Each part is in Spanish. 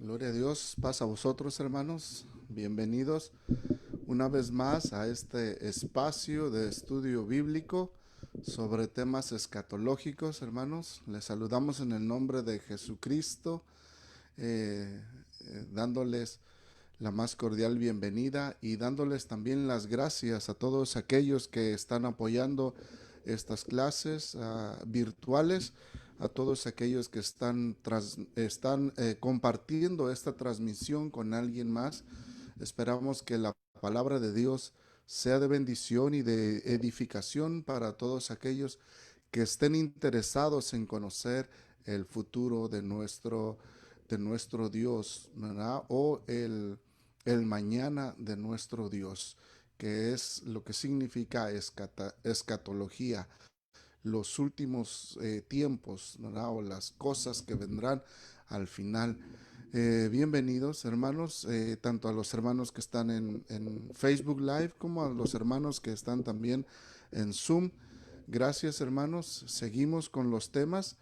Gloria a Dios, paz a vosotros, hermanos. Bienvenidos una vez más a este espacio de estudio bíblico sobre temas escatológicos, hermanos. Les saludamos en el nombre de Jesucristo, dándoles la más cordial bienvenida y dándoles también las gracias a todos aquellos que están apoyando estas clases virtuales, a todos aquellos que están compartiendo esta transmisión con alguien más. Esperamos que la palabra de Dios sea de bendición y de edificación para todos aquellos que estén interesados en conocer el futuro de nuestro Dios, ¿verdad? O el mañana de nuestro Dios, que es lo que significa escatología, los últimos tiempos, ¿verdad? O las cosas que vendrán al final. Bienvenidos, hermanos, tanto a los hermanos que están en Facebook Live como a los hermanos que están también en Zoom. Gracias, hermanos. Seguimos con los temas,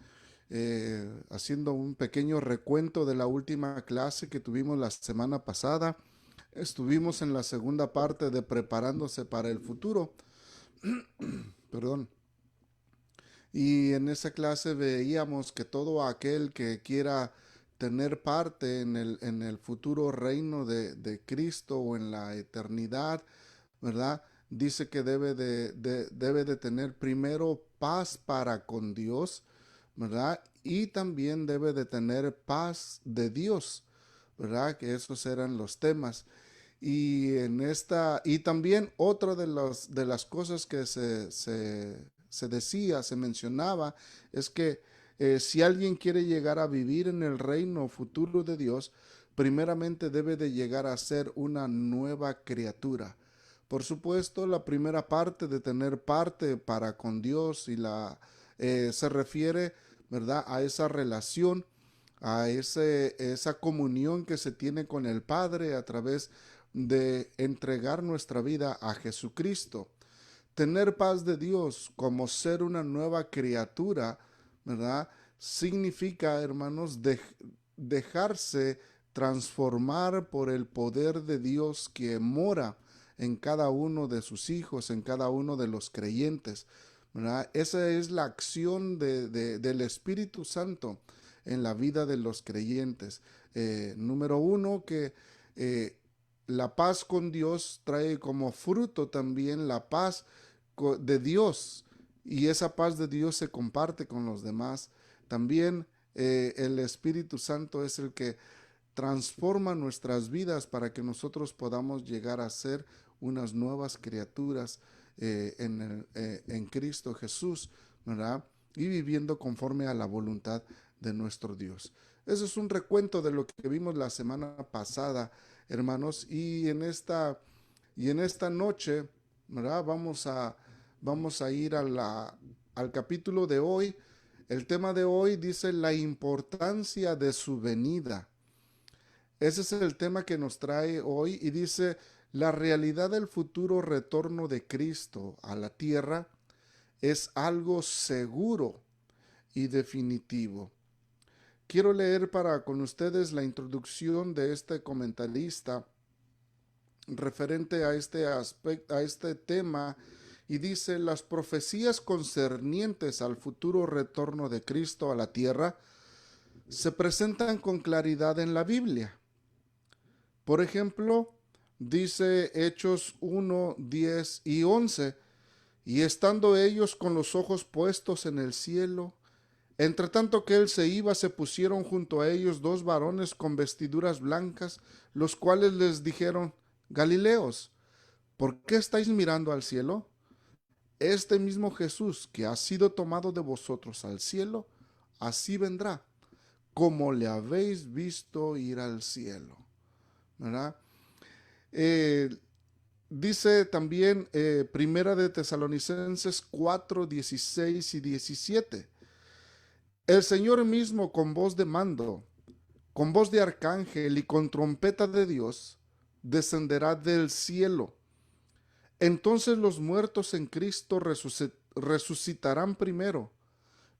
haciendo un pequeño recuento de la última clase que tuvimos la semana pasada. Estuvimos en la segunda parte de preparándose para el futuro. Perdón. Y en esa clase veíamos que todo aquel que quiera tener parte en el futuro reino de Cristo o en la eternidad, ¿verdad? Dice que debe de tener primero paz para con Dios, ¿verdad? Y también debe de tener paz de Dios, ¿verdad? Que esos eran los temas. Y también otra de las cosas que se decía, se mencionaba, es que si alguien quiere llegar a vivir en el reino futuro de Dios, primeramente debe de llegar a ser una nueva criatura. Por supuesto, la primera parte de tener parte para con Dios se refiere, ¿verdad?, a esa relación, esa comunión que se tiene con el Padre a través de entregar nuestra vida a Jesucristo. Tener paz de Dios como ser una nueva criatura, ¿verdad? Significa, hermanos, dejarse transformar por el poder de Dios que mora en cada uno de sus hijos, en cada uno de los creyentes, ¿verdad? Esa es la acción del Espíritu Santo en la vida de los creyentes. Número uno, que eh, la paz con Dios trae como fruto también la paz de Dios, y esa paz de Dios se comparte con los demás. También el Espíritu Santo es el que transforma nuestras vidas para que nosotros podamos llegar a ser unas nuevas criaturas en Cristo Jesús, ¿verdad? Y viviendo conforme a la voluntad de nuestro Dios. Eso es un recuento de lo que vimos la semana pasada, hermanos, y en esta noche, ¿verdad? Vamos a ir al capítulo de hoy. El tema de hoy dice la importancia de su venida. Ese es el tema que nos trae hoy y dice la realidad del futuro retorno de Cristo a la tierra es algo seguro y definitivo. Quiero leer para con ustedes la introducción de este comentarista referente a este aspecto, a este tema, y dice: las profecías concernientes al futuro retorno de Cristo a la tierra se presentan con claridad en la Biblia. Por ejemplo, dice Hechos 1, 10 y 11: y estando ellos con los ojos puestos en el cielo, entre tanto que él se iba, se pusieron junto a ellos dos varones con vestiduras blancas, los cuales les dijeron: Galileos, ¿por qué estáis mirando al cielo? Este mismo Jesús que ha sido tomado de vosotros al cielo, así vendrá, como le habéis visto ir al cielo. ¿Verdad? Eh, Dice también Primera de Tesalonicenses 4, 16 y 17: el Señor mismo con voz de mando, con voz de arcángel y con trompeta de Dios, descenderá del cielo. Entonces los muertos en Cristo resucitarán primero.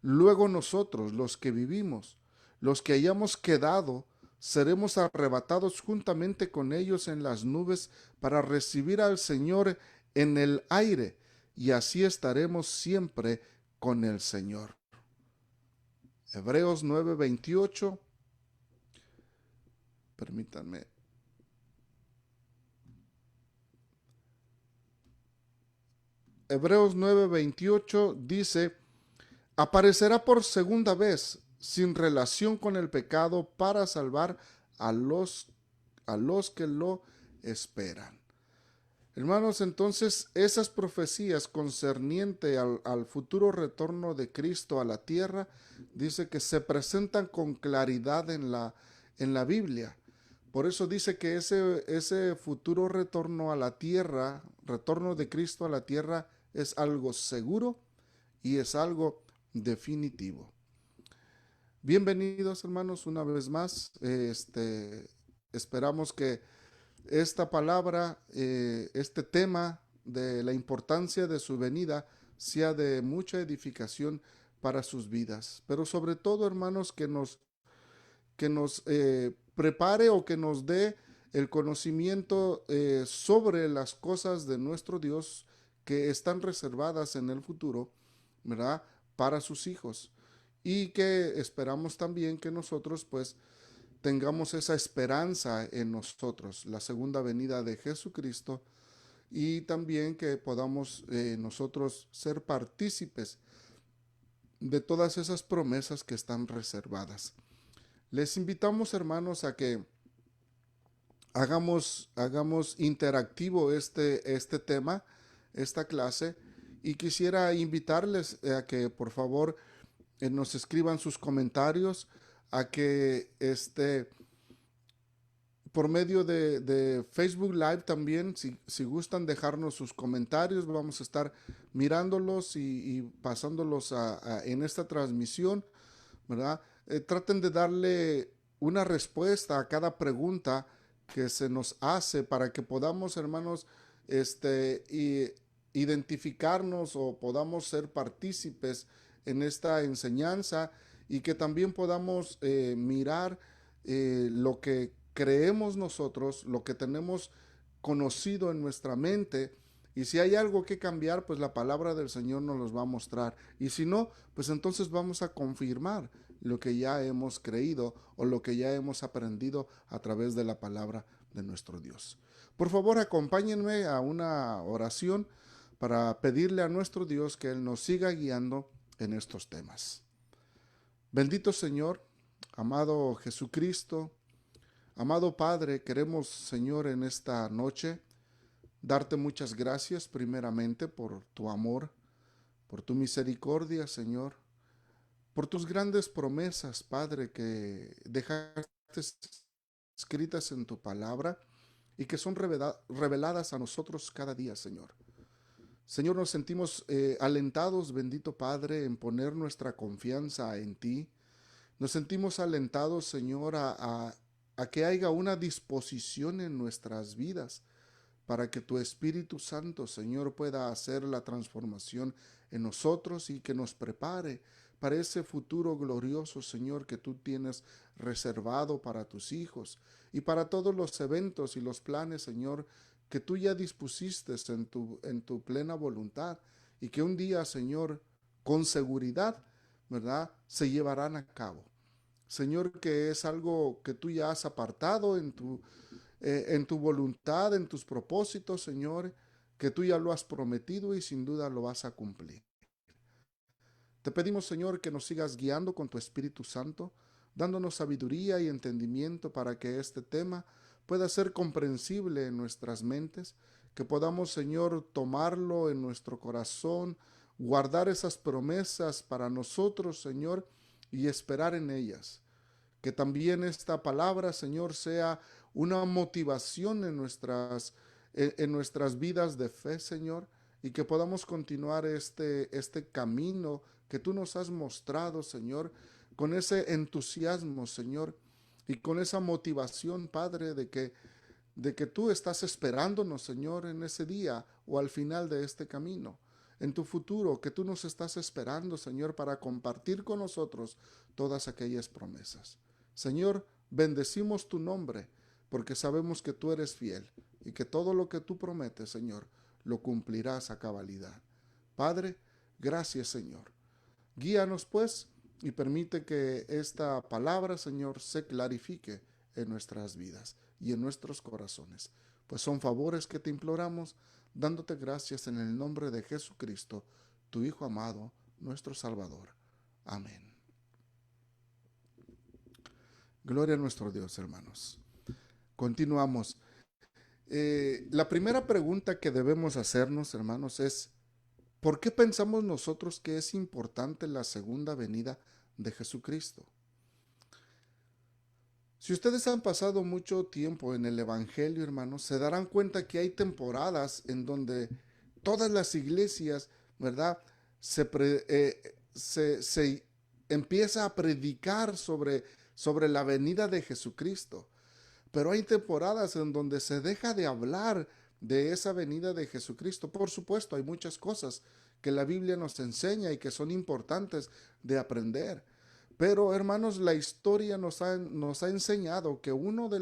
Luego nosotros, los que vivimos, los que hayamos quedado, seremos arrebatados juntamente con ellos en las nubes para recibir al Señor en el aire, y así estaremos siempre con el Señor. Hebreos 9:28. Permítanme. Hebreos 9:28 dice: aparecerá por segunda vez sin relación con el pecado para salvar a los que lo esperan. Hermanos, entonces esas profecías concerniente al futuro retorno de Cristo a la tierra, dice que se presentan con claridad en la Biblia. Por eso dice que ese futuro retorno a la tierra, retorno de Cristo a la tierra, es algo seguro y es algo definitivo. Bienvenidos, hermanos, una vez más. Esperamos que esta palabra, este tema de la importancia de su venida sea de mucha edificación para sus vidas. Pero sobre todo, hermanos, que nos prepare o que nos dé el conocimiento sobre las cosas de nuestro Dios que están reservadas en el futuro, ¿verdad? Para sus hijos. Y que esperamos también que nosotros pues tengamos esa esperanza en nosotros, la segunda venida de Jesucristo, y también que podamos nosotros ser partícipes de todas esas promesas que están reservadas. Les invitamos, hermanos, a que hagamos interactivo este tema, esta clase, y quisiera invitarles a que por favor nos escriban sus comentarios, a que por medio de Facebook Live también, si gustan dejarnos sus comentarios, vamos a estar mirándolos y pasándolos en esta transmisión, ¿verdad? Traten de darle una respuesta a cada pregunta que se nos hace para que podamos, hermanos, identificarnos o podamos ser partícipes en esta enseñanza, y que también podamos mirar lo que creemos nosotros, lo que tenemos conocido en nuestra mente, y si hay algo que cambiar, pues la palabra del Señor nos los va a mostrar, y si no, pues entonces vamos a confirmar lo que ya hemos creído o lo que ya hemos aprendido a través de la palabra de nuestro Dios. Por favor, acompáñenme a una oración para pedirle a nuestro Dios que Él nos siga guiando en estos temas. Bendito Señor, amado Jesucristo, amado Padre, queremos, Señor, en esta noche darte muchas gracias primeramente por tu amor, por tu misericordia, Señor, por tus grandes promesas, Padre, que dejaste escritas en tu palabra y que son reveladas a nosotros cada día, Señor. Señor, nos sentimos alentados, bendito Padre, en poner nuestra confianza en ti. Nos sentimos alentados, Señor, a que haya una disposición en nuestras vidas para que tu Espíritu Santo, Señor, pueda hacer la transformación en nosotros y que nos prepare para ese futuro glorioso, Señor, que tú tienes reservado para tus hijos y para todos los eventos y los planes, Señor, que tú ya dispusiste en tu plena voluntad, y que un día, Señor, con seguridad, ¿verdad?, se llevarán a cabo. Señor, que es algo que tú ya has apartado en tu voluntad, en tus propósitos, Señor, que tú ya lo has prometido y sin duda lo vas a cumplir. Te pedimos, Señor, que nos sigas guiando con tu Espíritu Santo, dándonos sabiduría y entendimiento para que este tema pueda ser comprensible en nuestras mentes, que podamos, Señor, tomarlo en nuestro corazón, guardar esas promesas para nosotros, Señor, y esperar en ellas. Que también esta palabra, Señor, sea una motivación en nuestras vidas de fe, Señor, y que podamos continuar este camino que tú nos has mostrado, Señor, con ese entusiasmo, Señor, y con esa motivación, Padre, de que tú estás esperándonos, Señor, en ese día o al final de este camino, en tu futuro, que tú nos estás esperando, Señor, para compartir con nosotros todas aquellas promesas. Señor, bendecimos tu nombre, porque sabemos que tú eres fiel y que todo lo que tú prometes, Señor, lo cumplirás a cabalidad. Padre, gracias, Señor. Guíanos, pues, y permite que esta palabra, Señor, se clarifique en nuestras vidas y en nuestros corazones, pues son favores que te imploramos, dándote gracias en el nombre de Jesucristo, tu Hijo amado, nuestro Salvador. Amén. Gloria a nuestro Dios, hermanos. Continuamos. La primera pregunta que debemos hacernos, hermanos, es: ¿por qué pensamos nosotros que es importante la segunda venida de Jesucristo? Si ustedes han pasado mucho tiempo en el Evangelio, hermanos, se darán cuenta que hay temporadas en donde todas las iglesias, ¿verdad? Se empieza a predicar sobre la venida de Jesucristo. Pero hay temporadas en donde se deja de hablar de esa venida de Jesucristo. Por supuesto, hay muchas cosas que la Biblia nos enseña y que son importantes de aprender. Pero, hermanos, la historia nos ha enseñado que una de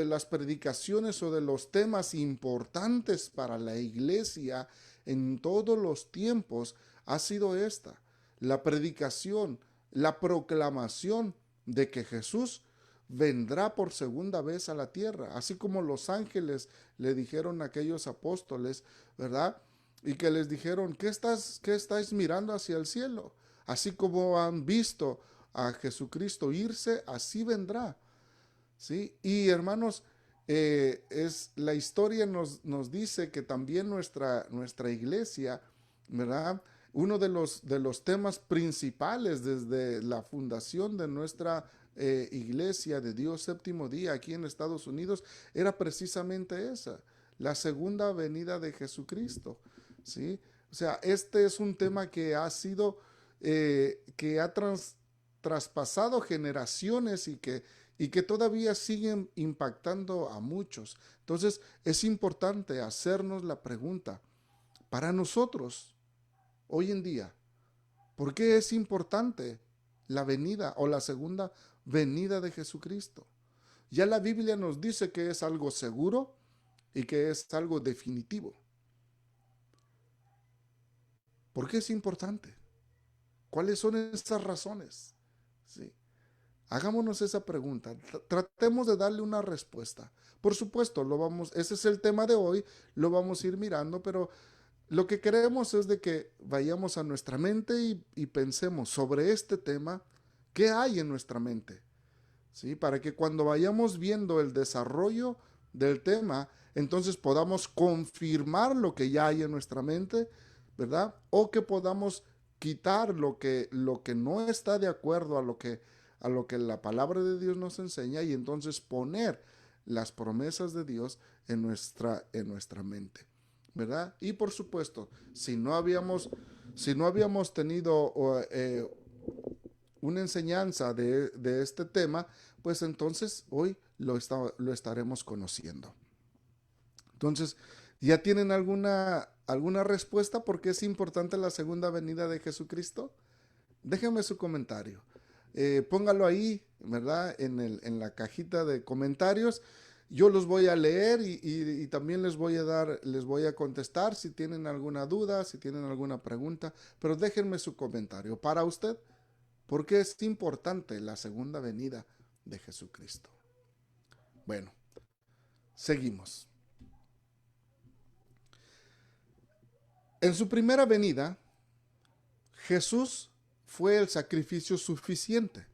las predicaciones o de los temas importantes para la iglesia en todos los tiempos ha sido esta: la predicación, la proclamación de que Jesús vendrá por segunda vez a la tierra, así como los ángeles le dijeron a aquellos apóstoles, ¿verdad? Y que les dijeron: qué estáis mirando hacia el cielo? Así como han visto a Jesucristo irse, así vendrá, ¿sí? Y hermanos, la historia nos dice que también nuestra iglesia, ¿verdad? Uno de los temas principales desde la fundación de nuestra iglesia de Dios Séptimo Día aquí en Estados Unidos era precisamente esa: la segunda venida de Jesucristo, ¿sí? O sea, este es un tema que ha sido, que ha traspasado generaciones y que todavía siguen impactando a muchos. Entonces, es importante hacernos la pregunta, para nosotros, hoy en día, ¿por qué es importante la venida o la segunda venida de Jesucristo? Ya la Biblia nos dice que es algo seguro y que es algo definitivo. ¿Por qué es importante? ¿Cuáles son esas razones? Sí. Hagámonos esa pregunta, tratemos de darle una respuesta. Por supuesto, ese es el tema de hoy, lo vamos a ir mirando, pero lo que queremos es de que vayamos a nuestra mente y pensemos sobre este tema, qué hay en nuestra mente, ¿sí? Para que cuando vayamos viendo el desarrollo del tema, entonces podamos confirmar lo que ya hay en nuestra mente, ¿verdad? O que podamos quitar lo que no está de acuerdo a lo que la palabra de Dios nos enseña, y entonces poner las promesas de Dios en nuestra mente, ¿verdad? Y por supuesto, si no habíamos tenido una enseñanza de este tema, pues entonces hoy lo estaremos conociendo. Entonces, ¿ya tienen alguna respuesta por qué es importante la segunda venida de Jesucristo? Déjenme su comentario. Póngalo ahí, ¿verdad? En la cajita de comentarios. Yo los voy a leer y también les voy a contestar si tienen alguna duda, si tienen alguna pregunta, pero déjenme su comentario. Para usted, ¿por qué es importante la segunda venida de Jesucristo? Bueno, seguimos. En su primera venida, Jesús fue el sacrificio suficiente.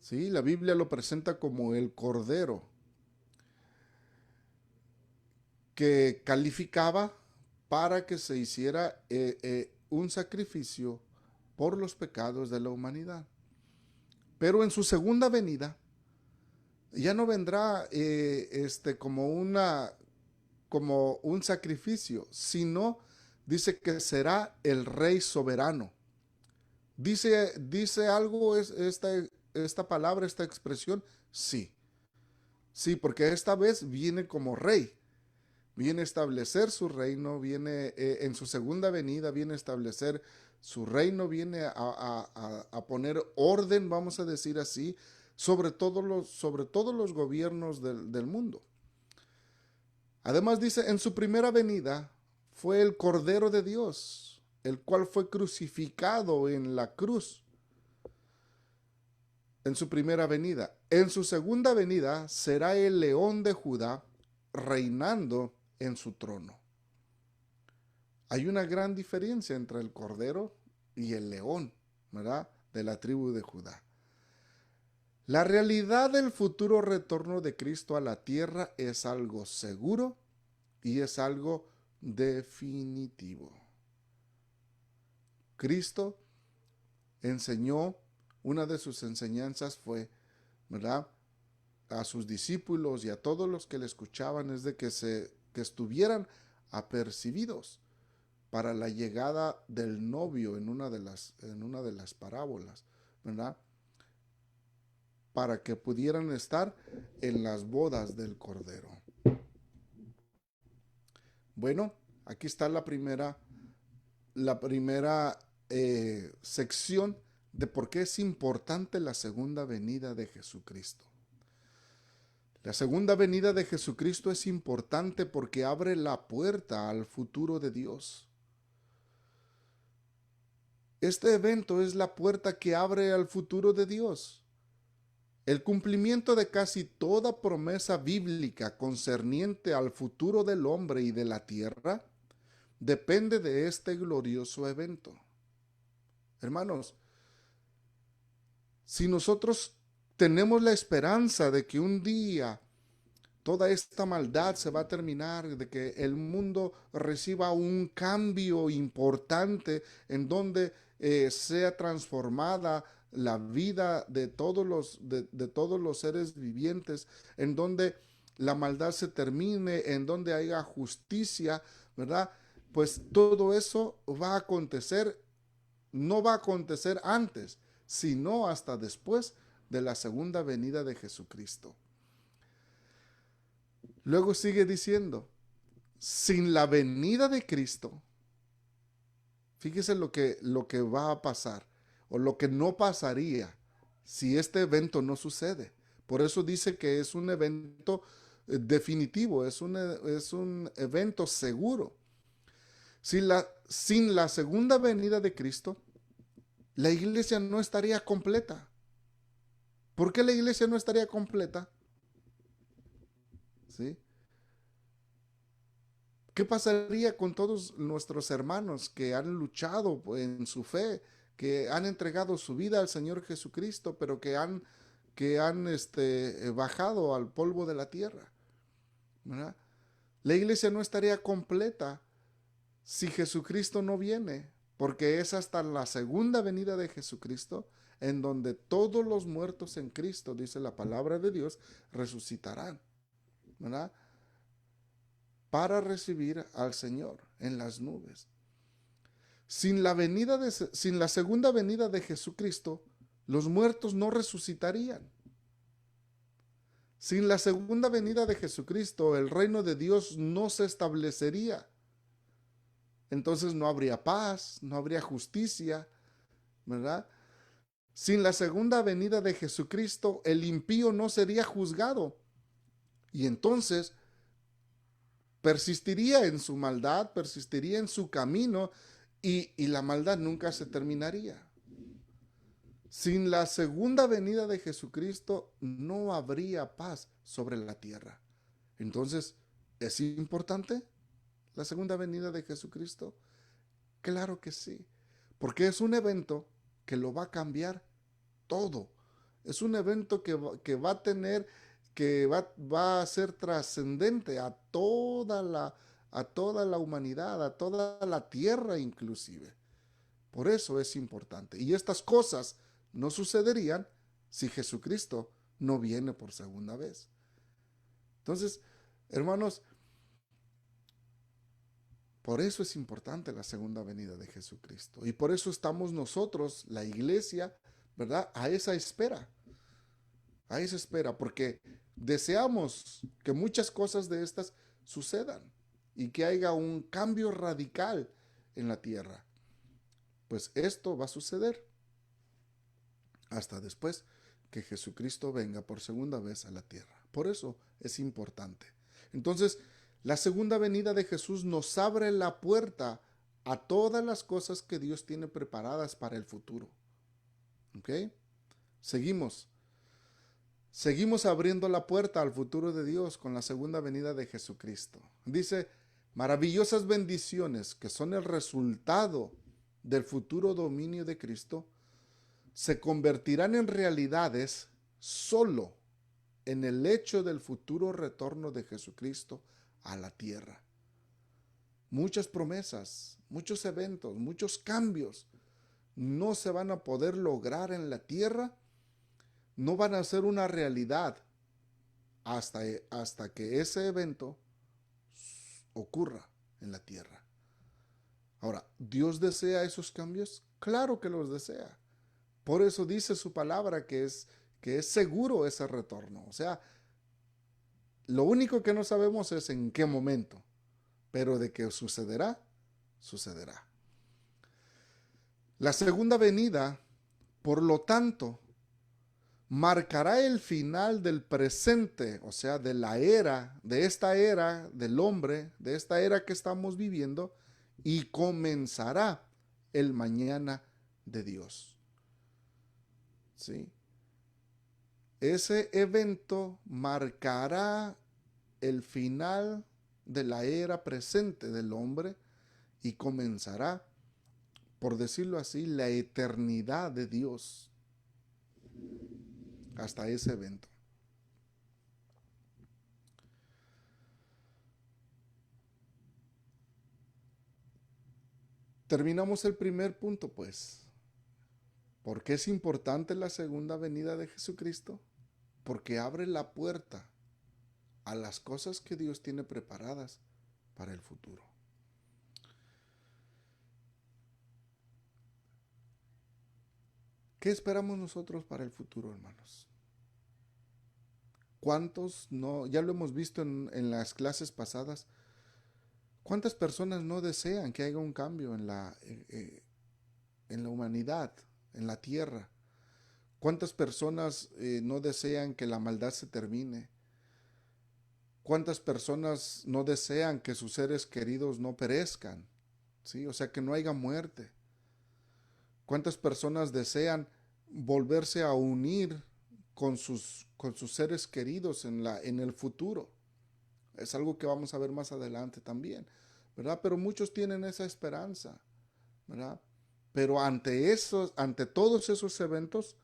¿Sí? La Biblia lo presenta como el Cordero que calificaba para que se hiciera un sacrificio por los pecados de la humanidad. Pero en su segunda venida ya no vendrá como un sacrificio, sino dice que será el Rey soberano. Dice algo esta palabra, esta expresión, sí. Sí, porque esta vez viene como rey, viene a establecer su reino, viene en su segunda venida, viene a establecer su reino, viene a poner orden, vamos a decir así, sobre todos los gobiernos del mundo. Además dice, en su primera venida fue el Cordero de Dios, el cual fue crucificado en la cruz. En su primera venida. En su segunda venida será el León de Judá reinando en su trono. Hay una gran diferencia entre el Cordero y el León, ¿verdad? De la tribu de Judá. La realidad del futuro retorno de Cristo a la tierra es algo seguro y es algo definitivo. Cristo enseñó, una de sus enseñanzas fue, ¿verdad?, a sus discípulos y a todos los que le escuchaban, es de que estuvieran apercibidos para la llegada del novio en una de las parábolas, ¿verdad?, para que pudieran estar en las bodas del Cordero. Bueno, aquí está la primera sección de por qué es importante la segunda venida de Jesucristo. La segunda venida de Jesucristo es importante porque abre la puerta al futuro de Dios. Este evento es la puerta que abre al futuro de Dios. El cumplimiento de casi toda promesa bíblica concerniente al futuro del hombre y de la tierra depende de este glorioso evento. Hermanos, si nosotros tenemos la esperanza de que un día toda esta maldad se va a terminar, de que el mundo reciba un cambio importante en donde sea transformada la vida de todos los seres vivientes, en donde la maldad se termine, en donde haya justicia, ¿verdad? Pues todo eso va a acontecer, no va a acontecer antes, sino hasta después de la segunda venida de Jesucristo. Luego sigue diciendo, sin la venida de Cristo, fíjese lo que va a pasar, o lo que no pasaría si este evento no sucede. Por eso dice que es un evento definitivo, es un evento seguro. Sin la segunda venida de Cristo, la iglesia no estaría completa. ¿Por qué la iglesia no estaría completa? ¿Sí? ¿Qué pasaría con todos nuestros hermanos que han luchado en su fe, que han entregado su vida al Señor Jesucristo, pero que han bajado al polvo de la tierra? ¿Verdad? La iglesia no estaría completa si Jesucristo no viene, porque es hasta la segunda venida de Jesucristo en donde todos los muertos en Cristo, dice la palabra de Dios, resucitarán, ¿verdad?, para recibir al Señor en las nubes. Sin la segunda venida de Jesucristo, los muertos no resucitarían. Sin la segunda venida de Jesucristo, el reino de Dios no se establecería. Entonces no habría paz, no habría justicia, ¿verdad? Sin la segunda venida de Jesucristo, el impío no sería juzgado. Y entonces persistiría en su maldad, persistiría en su camino y la maldad nunca se terminaría. Sin la segunda venida de Jesucristo no habría paz sobre la tierra. Entonces, ¿es importante la segunda venida de Jesucristo? Claro que sí, porque es un evento que lo va a cambiar todo. Es un evento que va a tener, que va a ser trascendente a toda la humanidad, a toda la tierra inclusive. Por eso es importante. Y estas cosas no sucederían si Jesucristo no viene por segunda vez. Entonces, hermanos, por eso es importante la segunda venida de Jesucristo. Y por eso estamos nosotros, la iglesia, ¿verdad?, a esa espera, porque deseamos que muchas cosas de estas sucedan. y que haya un cambio radical en la tierra. Pues esto va a suceder hasta después que Jesucristo venga por segunda vez a la tierra. Por eso es importante. Entonces, la segunda venida de Jesús nos abre la puerta a todas las cosas que Dios tiene preparadas para el futuro. ¿Ok? Seguimos. Seguimos abriendo la puerta al futuro de Dios con la segunda venida de Jesucristo. Dice, maravillosas bendiciones que son el resultado del futuro dominio de Cristo se convertirán en realidades solo en el hecho del futuro retorno de Jesucristo a la tierra. Muchas promesas, muchos eventos, muchos cambios no se van a poder lograr en la tierra, no van a ser una realidad hasta que ese evento ocurra en la tierra. Ahora, ¿Dios desea esos cambios? Claro que los desea. Por eso dice su palabra que es seguro ese retorno. O sea, lo único que no sabemos es en qué momento, pero de que sucederá, sucederá. La segunda venida, por lo tanto, marcará el final del presente, o sea, de la era, de esta era del hombre, de esta era que estamos viviendo, y comenzará el mañana de Dios. ¿Sí? Ese evento marcará el final de la era presente del hombre y comenzará, por decirlo así, la eternidad de Dios hasta ese evento. Terminamos el primer punto, pues. ¿Por qué es importante la segunda venida de Jesucristo? Porque abre la puerta a las cosas que Dios tiene preparadas para el futuro. ¿Qué esperamos nosotros para el futuro, hermanos? ¿Cuántos no, ya lo hemos visto en las clases pasadas, cuántas personas no desean que haya un cambio en la humanidad, en la tierra? ¿Cuántas personas no desean que la maldad se termine? ¿Cuántas personas no desean que sus seres queridos no perezcan? ¿Sí? O sea, que no haya muerte. ¿Cuántas personas desean volverse a unir con sus seres queridos en el futuro? Es algo que vamos a ver más adelante también, ¿verdad? Pero muchos tienen esa esperanza, ¿verdad? Pero ante todos esos eventos,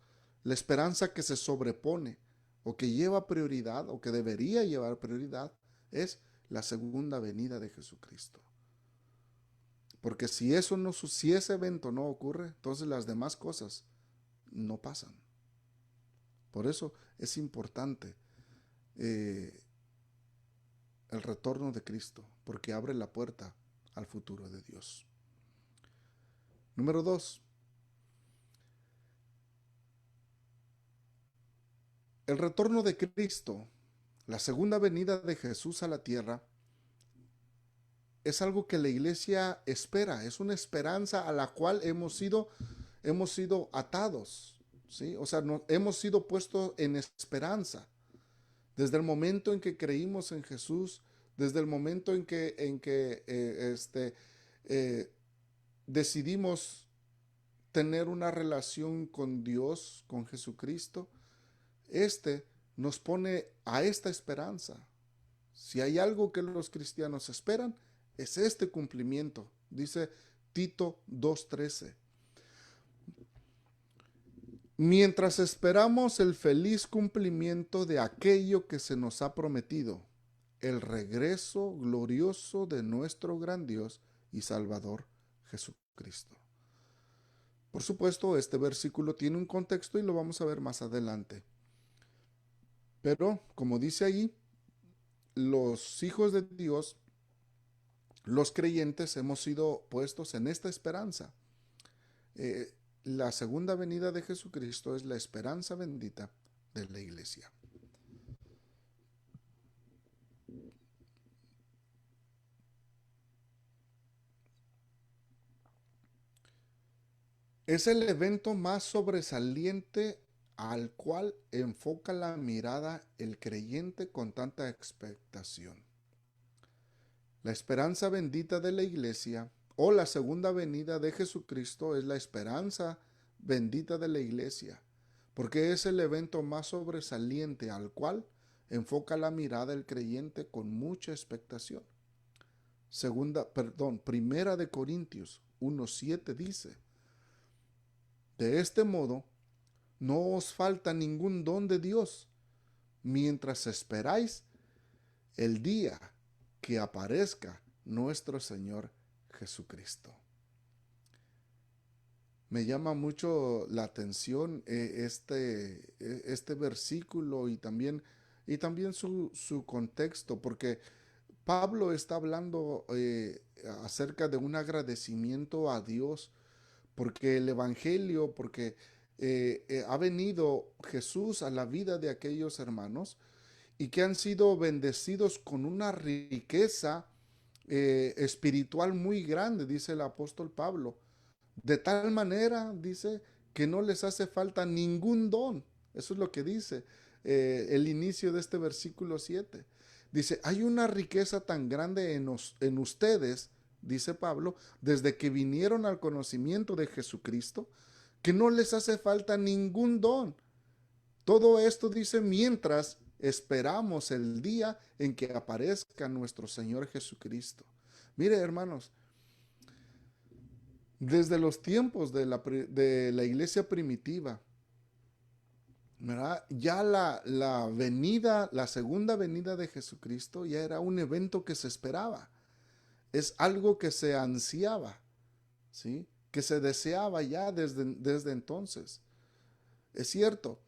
la esperanza que se sobrepone o que lleva prioridad o que debería llevar prioridad es la segunda venida de Jesucristo. Porque si ese evento no ocurre, entonces las demás cosas no pasan. Por eso es importante el retorno de Cristo, porque abre la puerta al futuro de Dios. Número 2. El retorno de Cristo, la segunda venida de Jesús a la tierra, es algo que la iglesia espera, es una esperanza a la cual hemos sido atados, ¿sí? O sea, hemos sido puestos en esperanza. Desde el momento en que creímos en Jesús, desde el momento en que decidimos tener una relación con Dios, con Jesucristo, nos pone a esta esperanza. Si hay algo que los cristianos esperan, es este cumplimiento. Dice Tito 2:13. Mientras esperamos el feliz cumplimiento de aquello que se nos ha prometido, el regreso glorioso de nuestro gran Dios y Salvador Jesucristo. Por supuesto, este versículo tiene un contexto y lo vamos a ver más adelante. Pero, como dice allí, los hijos de Dios, los creyentes, hemos sido puestos en esta esperanza. La segunda venida de Jesucristo es la esperanza bendita de la iglesia. Es el evento más sobresaliente al cual enfoca la mirada el creyente con tanta expectación. La esperanza bendita de la iglesia o la segunda venida de Jesucristo es la esperanza bendita de la iglesia, porque es el evento más sobresaliente al cual enfoca la mirada el creyente con mucha expectación. Primera de Corintios 1:7 dice: de este modo, no os falta ningún don de Dios, mientras esperáis el día que aparezca nuestro Señor Jesucristo. Me llama mucho la atención este versículo y también su contexto, porque Pablo está hablando acerca de un agradecimiento a Dios porque el Evangelio, porque ha venido Jesús a la vida de aquellos hermanos y que han sido bendecidos con una riqueza espiritual muy grande, dice el apóstol Pablo. De tal manera, dice, que no les hace falta ningún don. Eso es lo que dice el inicio de este versículo 7. Dice, hay una riqueza tan grande en ustedes, dice Pablo, desde que vinieron al conocimiento de Jesucristo, que no les hace falta ningún don. Todo esto dice mientras esperamos el día en que aparezca nuestro Señor Jesucristo. Mire, hermanos, desde los tiempos de la iglesia primitiva, ¿verdad? Ya la segunda venida de Jesucristo ya era un evento que se esperaba. Es algo que se ansiaba, ¿sí? Que se deseaba ya desde entonces. Es cierto,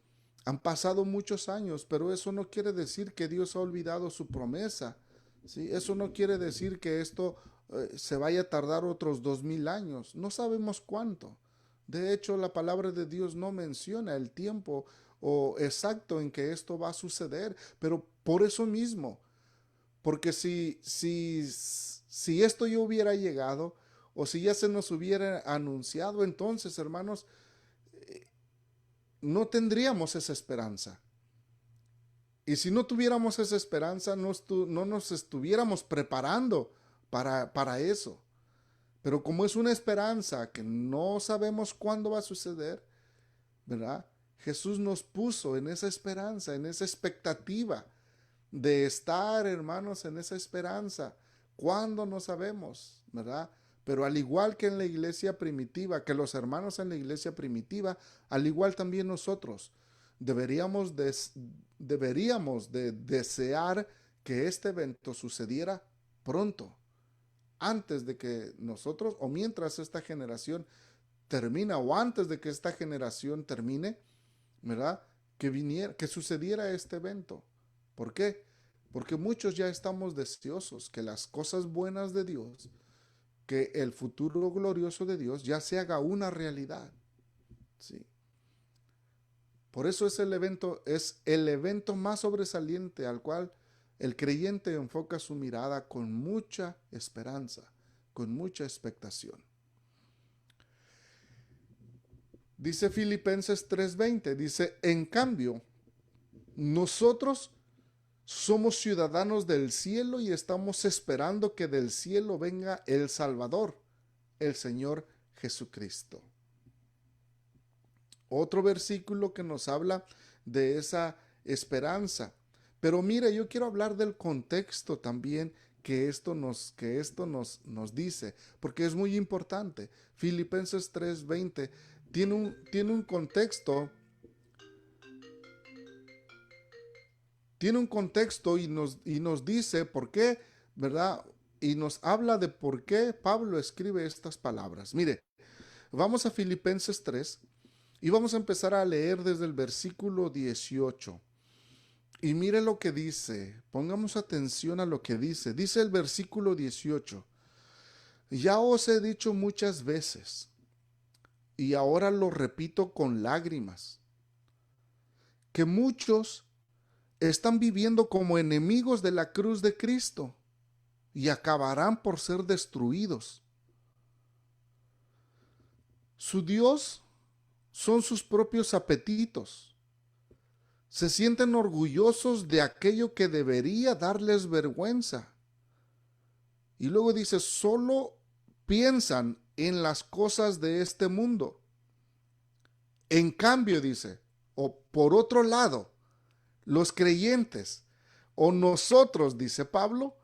han pasado muchos años, pero eso no quiere decir que Dios ha olvidado su promesa, ¿sí? Eso no quiere decir que esto se vaya a tardar otros 2000 años. No sabemos cuánto. De hecho, la palabra de Dios no menciona el tiempo o exacto en que esto va a suceder, pero por eso mismo, porque si esto ya hubiera llegado o si ya se nos hubiera anunciado, entonces, hermanos, no tendríamos esa esperanza. Y si no tuviéramos esa esperanza, no nos estuviéramos preparando para eso. Pero como es una esperanza que no sabemos cuándo va a suceder, ¿verdad? Jesús nos puso en esa esperanza, en esa expectativa de estar, hermanos, en esa esperanza. ¿Cuándo? No sabemos, ¿verdad? Pero al igual que en la iglesia primitiva, que los hermanos en la iglesia primitiva, al igual también nosotros, deberíamos de desear que este evento sucediera pronto, antes de que nosotros, o mientras esta generación termina, o antes de que esta generación termine, ¿verdad? Que sucediera este evento. ¿Por qué? Porque muchos ya estamos deseosos que las cosas buenas de Dios, que el futuro glorioso de Dios ya se haga una realidad. ¿Sí? Por eso es el evento más sobresaliente al cual el creyente enfoca su mirada con mucha esperanza, con mucha expectación. Dice Filipenses 3:20, dice, en cambio, nosotros somos ciudadanos del cielo y estamos esperando que del cielo venga el Salvador, el Señor Jesucristo. Otro versículo que nos habla de esa esperanza. Pero mire, yo quiero hablar del contexto también que esto nos dice, porque es muy importante. Filipenses 3:20 tiene un contexto. Tiene un contexto y nos dice por qué, ¿verdad? Y nos habla de por qué Pablo escribe estas palabras. Mire, vamos a Filipenses 3 y vamos a empezar a leer desde el versículo 18. Y mire lo que dice, pongamos atención a lo que dice. Dice el versículo 18, ya os he dicho muchas veces, y ahora lo repito con lágrimas, que muchos están viviendo como enemigos de la cruz de Cristo y acabarán por ser destruidos. Su Dios son sus propios apetitos. Se sienten orgullosos de aquello que debería darles vergüenza. Y luego dice, solo piensan en las cosas de este mundo. En cambio, dice, o por otro lado, los creyentes o nosotros, dice Pablo,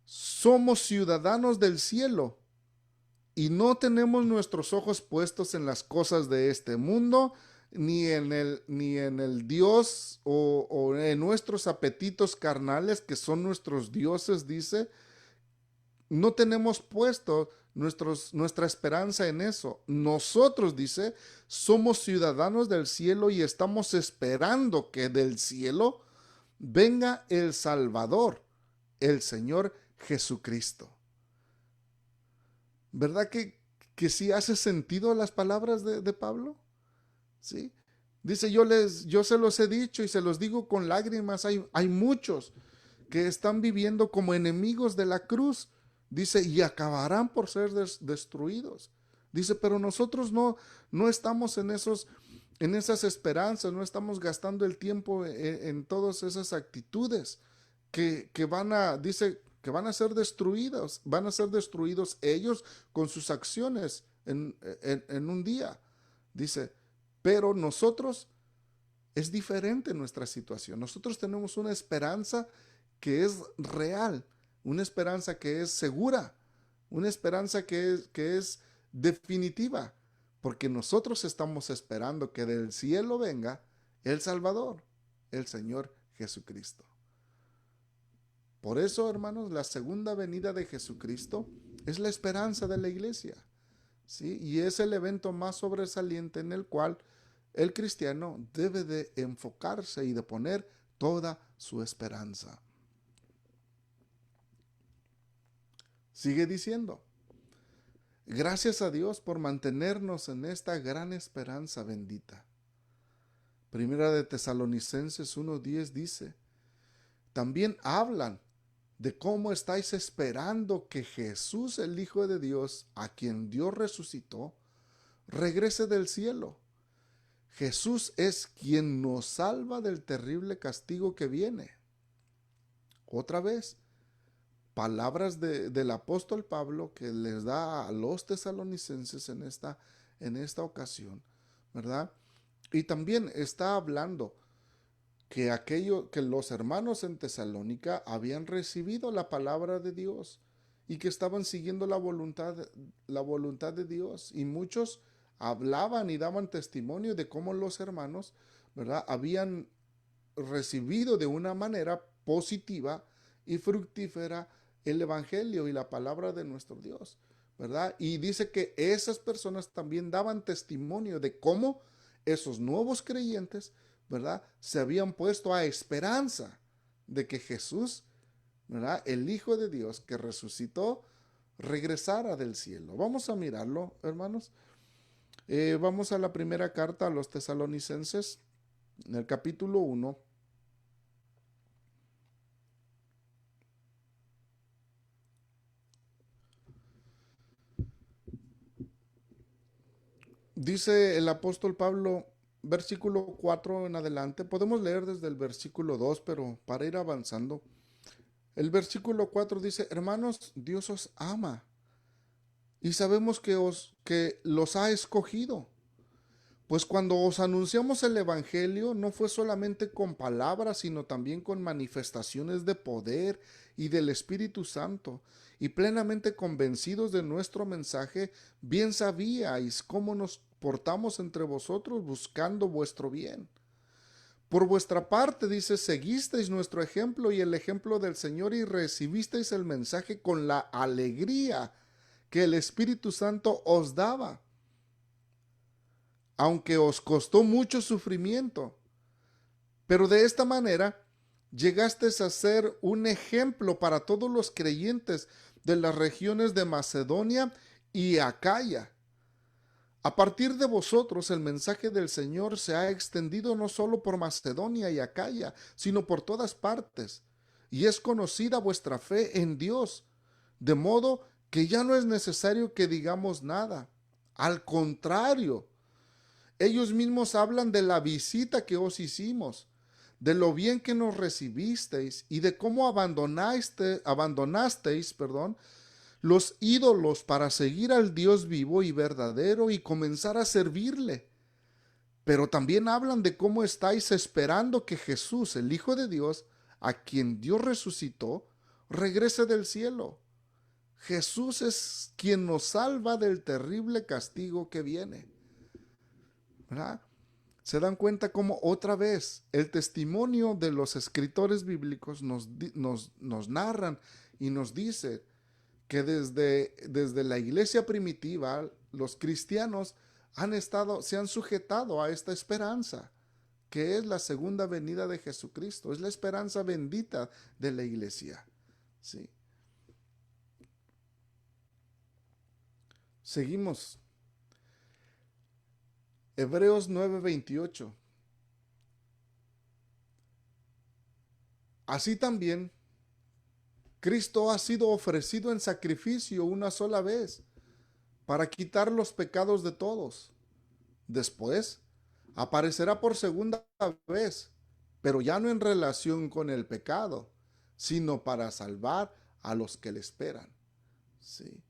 somos ciudadanos del cielo y no tenemos nuestros ojos puestos en las cosas de este mundo, ni en el Dios o en nuestros apetitos carnales, que son nuestros dioses, dice. No tenemos puesto nuestra esperanza en eso. Nosotros, dice, somos ciudadanos del cielo y estamos esperando que del cielo venga el Salvador, el Señor Jesucristo. ¿Verdad que sí hace sentido las palabras de Pablo? ¿Sí? Dice, yo se los he dicho y se los digo con lágrimas. Hay muchos que están viviendo como enemigos de la cruz. Dice, y acabarán por ser destruidos. Dice, pero nosotros no estamos en esas esperanzas, no estamos gastando el tiempo en todas esas actitudes que dice, que van a ser destruidos ellos con sus acciones en un día. Dice, pero nosotros es diferente nuestra situación. Nosotros tenemos una esperanza que es real, una esperanza que es segura, una esperanza que es definitiva, porque nosotros estamos esperando que del cielo venga el Salvador, el Señor Jesucristo. Por eso, hermanos, la segunda venida de Jesucristo es la esperanza de la iglesia, ¿sí? Y es el evento más sobresaliente en el cual el cristiano debe de enfocarse y de poner toda su esperanza. Sigue diciendo, gracias a Dios por mantenernos en esta gran esperanza bendita. Primera de Tesalonicenses 1:10 dice, también hablan de cómo estáis esperando que Jesús, el Hijo de Dios, a quien Dios resucitó, regrese del cielo. Jesús es quien nos salva del terrible castigo que viene. Otra vez, palabras del apóstol Pablo que les da a los tesalonicenses en esta ocasión, ¿verdad? Y también está hablando que los hermanos en Tesalónica habían recibido la palabra de Dios y que estaban siguiendo la voluntad de Dios, y muchos hablaban y daban testimonio de cómo los hermanos, ¿verdad?, habían recibido de una manera positiva y fructífera el evangelio y la palabra de nuestro Dios, ¿verdad? Y dice que esas personas también daban testimonio de cómo esos nuevos creyentes, ¿verdad?, se habían puesto a esperanza de que Jesús, ¿verdad?, el Hijo de Dios que resucitó, regresara del cielo. Vamos a mirarlo, hermanos. Vamos a la primera carta a los tesalonicenses, en el capítulo 1. Dice el apóstol Pablo, versículo 4 en adelante, podemos leer desde el versículo 2, pero para ir avanzando, el versículo 4 dice, hermanos, Dios os ama y sabemos que los ha escogido. Pues cuando os anunciamos el evangelio, no fue solamente con palabras, sino también con manifestaciones de poder y del Espíritu Santo, y plenamente convencidos de nuestro mensaje, bien sabíais cómo nos portamos entre vosotros buscando vuestro bien. Por vuestra parte, dice, seguisteis nuestro ejemplo y el ejemplo del Señor y recibisteis el mensaje con la alegría que el Espíritu Santo os daba, aunque os costó mucho sufrimiento. Pero de esta manera llegasteis a ser un ejemplo para todos los creyentes de las regiones de Macedonia y Acaya. A partir de vosotros el mensaje del Señor se ha extendido no solo por Macedonia y Acaya, sino por todas partes, y es conocida vuestra fe en Dios, de modo que ya no es necesario que digamos nada. Al contrario, ellos mismos hablan de la visita que os hicimos, de lo bien que nos recibisteis y de cómo abandonasteis, los ídolos para seguir al Dios vivo y verdadero y comenzar a servirle. Pero también hablan de cómo estáis esperando que Jesús, el Hijo de Dios, a quien Dios resucitó, regrese del cielo. Jesús es quien nos salva del terrible castigo que viene. ¿Verdad? Se dan cuenta cómo otra vez el testimonio de los escritores bíblicos nos narran y nos dice que desde la iglesia primitiva los cristianos se han sujetado a esta esperanza, que es la segunda venida de Jesucristo, es la esperanza bendita de la iglesia. ¿Sí? Seguimos. Hebreos 9:28. Así también, Cristo ha sido ofrecido en sacrificio una sola vez para quitar los pecados de todos. Después, aparecerá por segunda vez, pero ya no en relación con el pecado, sino para salvar a los que le esperan. Sí.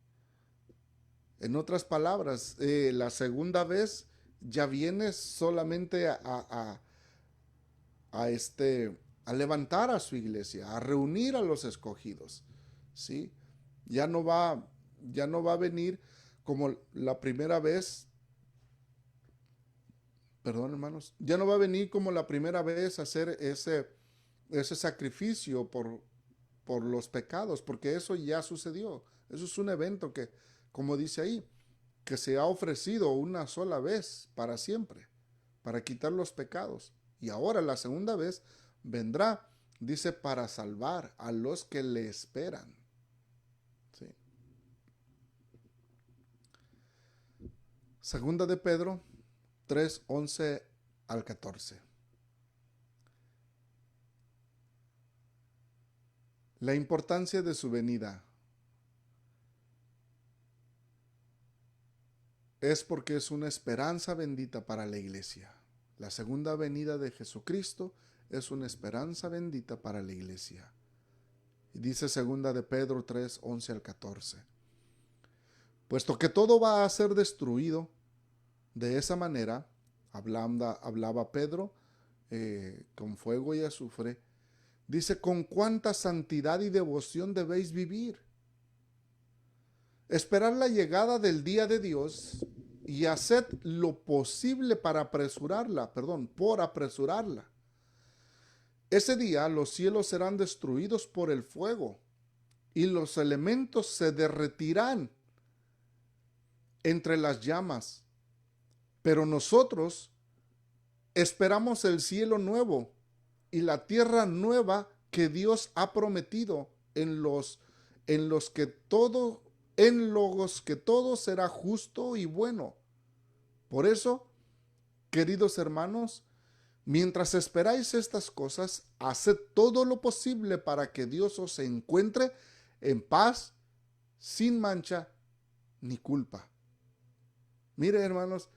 En otras palabras, la segunda vez ya viene solamente a, este, a levantar a su iglesia, a reunir a los escogidos. ¿Sí? Ya no va, ya no va a venir como la primera vez. Perdón, hermanos, ya no va a venir como la primera vez a hacer ese sacrificio por los pecados, porque eso ya sucedió. Eso es un evento que, como dice ahí, que se ha ofrecido una sola vez para siempre, para quitar los pecados. Y ahora la segunda vez vendrá, dice, para salvar a los que le esperan. ¿Sí? Segunda de Pedro 3:11 al 14. La importancia de su venida es porque es una esperanza bendita para la iglesia. La segunda venida de Jesucristo es una esperanza bendita para la iglesia. Y dice segunda de Pedro 3:11 al 14. Puesto que todo va a ser destruido de esa manera, hablaba Pedro con fuego y azufre, dice, con cuánta santidad y devoción debéis vivir. Esperar la llegada del día de Dios y haced lo posible para por apresurarla. Ese día los cielos serán destruidos por el fuego y los elementos se derretirán entre las llamas. Pero nosotros esperamos el cielo nuevo y la tierra nueva que Dios ha prometido en los que todo será justo y bueno. Por eso, queridos hermanos, mientras esperáis estas cosas, haced todo lo posible para que Dios os encuentre en paz, sin mancha ni culpa. Mire, hermanos,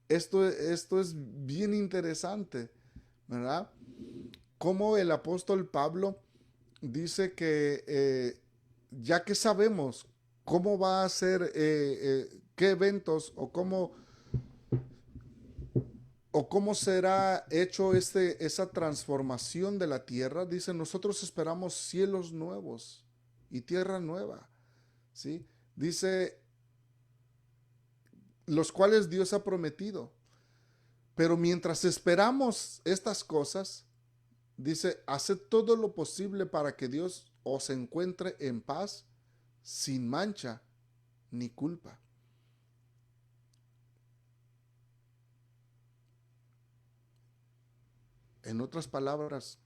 esto es bien interesante, ¿verdad? Como el apóstol Pablo dice que ya que sabemos cómo va a ser, qué eventos o cómo será hecho esa transformación de la tierra, dice, nosotros esperamos cielos nuevos y tierra nueva, ¿sí? Dice, los cuales Dios ha prometido. Pero mientras esperamos estas cosas, dice, haced todo lo posible para que Dios os encuentre en paz, sin mancha ni culpa. En otras palabras,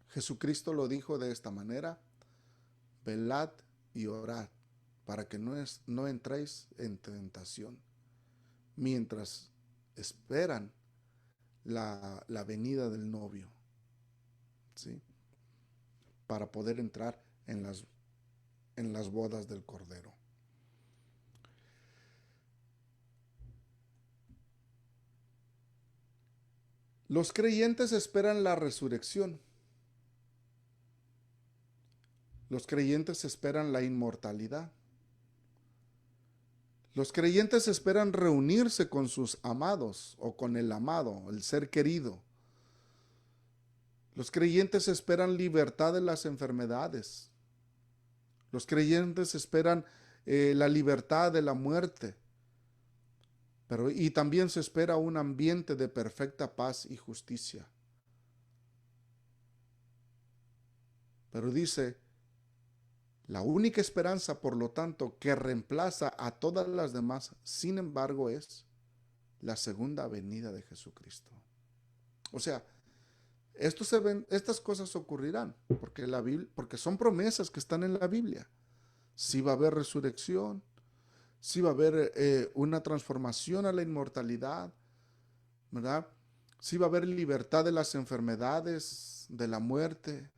Jesucristo lo dijo de esta manera, velad y orad para que no entréis en tentación, mientras esperan la venida del novio, ¿sí? Para poder entrar en las bodas del Cordero. Los creyentes esperan la resurrección. Los creyentes esperan la inmortalidad. Los creyentes esperan reunirse con sus amados o con el amado, el ser querido. Los creyentes esperan libertad de las enfermedades. Los creyentes esperan la libertad de la muerte. Y también se espera un ambiente de perfecta paz y justicia. Pero dice, la única esperanza, por lo tanto, que reemplaza a todas las demás, sin embargo, es la segunda venida de Jesucristo. O sea, estas cosas ocurrirán porque son promesas que están en la Biblia. Sí va a haber resurrección, sí va a haber una transformación a la inmortalidad, ¿verdad? Sí va a haber libertad de las enfermedades, de la muerte.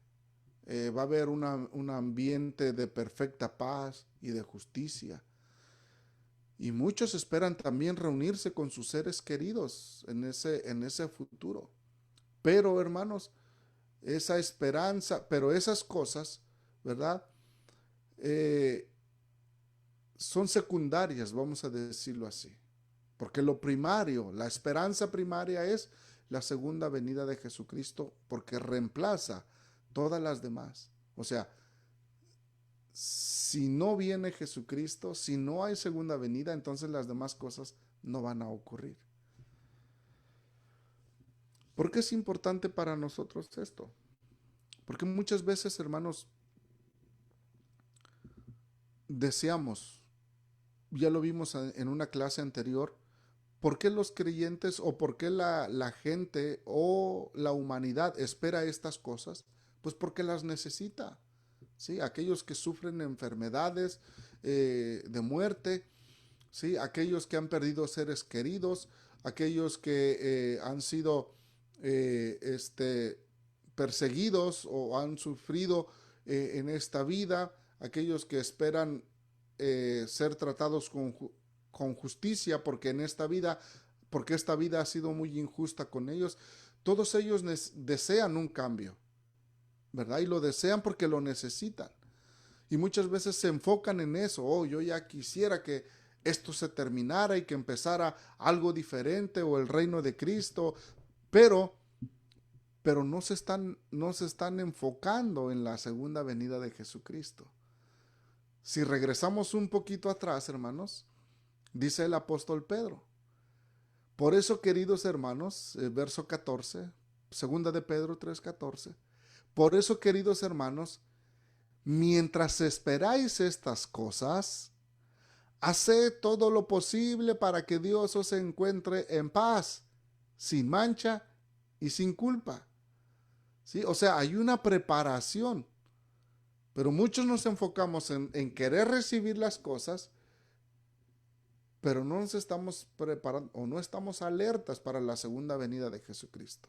Va a haber un ambiente de perfecta paz y de justicia. Y muchos esperan también reunirse con sus seres queridos en ese futuro. Pero, hermanos, esa esperanza, pero esas cosas, ¿verdad? Son secundarias, vamos a decirlo así. Porque lo primario, la esperanza primaria es la segunda venida de Jesucristo, porque reemplaza todas las demás. O sea, si no viene Jesucristo, si no hay segunda venida, entonces las demás cosas no van a ocurrir. ¿Por qué es importante para nosotros esto? Porque muchas veces, hermanos, deseamos, ya lo vimos en una clase anterior, ¿por qué los creyentes o por qué la gente o la humanidad espera estas cosas? Pues porque las necesita. ¿Sí? Aquellos que sufren enfermedades de muerte, ¿sí? Aquellos que han perdido seres queridos, aquellos que han sido perseguidos o han sufrido en esta vida, aquellos que esperan ser tratados con justicia porque esta vida ha sido muy injusta con ellos. Todos ellos desean un cambio, ¿verdad? Y lo desean porque lo necesitan. Y muchas veces se enfocan en eso. Oh, yo ya quisiera que esto se terminara y que empezara algo diferente o el reino de Cristo, pero no se están enfocando en la segunda venida de Jesucristo. Si regresamos un poquito atrás, hermanos, dice el apóstol Pedro, por eso, queridos hermanos, verso 14, segunda de Pedro 3:14, por eso, queridos hermanos, mientras esperáis estas cosas, haced todo lo posible para que Dios os encuentre en paz, sin mancha y sin culpa. ¿Sí? O sea, hay una preparación, pero muchos nos enfocamos en querer recibir las cosas, pero no nos estamos preparando o no estamos alertas para la segunda venida de Jesucristo.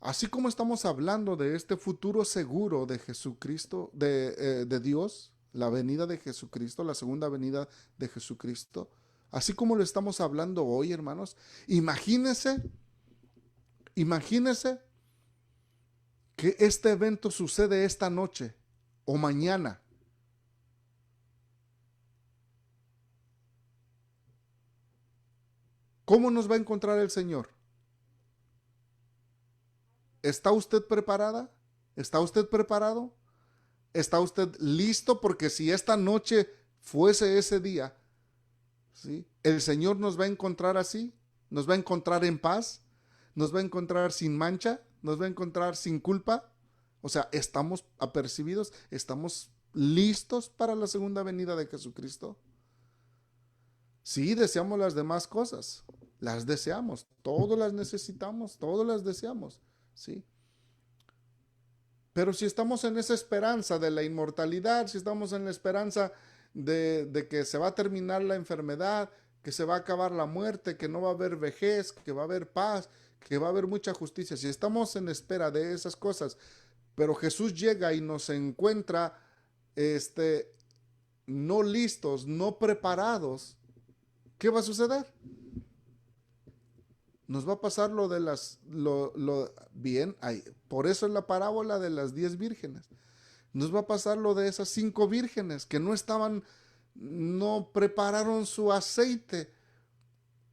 Así como estamos hablando de este futuro seguro de Jesucristo, de Dios, la venida de Jesucristo, la segunda venida de Jesucristo, así como lo estamos hablando hoy, hermanos, imagínense que este evento sucede esta noche o mañana. ¿Cómo nos va a encontrar el Señor? ¿Está usted preparada? ¿Está usted preparado? ¿Está usted listo? Porque si esta noche fuese ese día, ¿sí? El Señor nos va a encontrar así, nos va a encontrar en paz, nos va a encontrar sin mancha, nos va a encontrar sin culpa. O sea, estamos apercibidos, estamos listos para la segunda venida de Jesucristo. Sí, deseamos las demás cosas, las deseamos, todos las necesitamos, todos las deseamos, ¿sí? Pero si estamos en esa esperanza de la inmortalidad, si estamos en la esperanza de que se va a terminar la enfermedad, que se va a acabar la muerte, que no va a haber vejez, que va a haber paz, que va a haber mucha justicia, si estamos en espera de esas cosas, pero Jesús llega y nos encuentra no listos, no preparados, ¿qué va a suceder? Nos va a pasar lo de bien, por eso es la parábola de las 10 vírgenes. Nos va a pasar lo de esas 5 vírgenes que no prepararon su aceite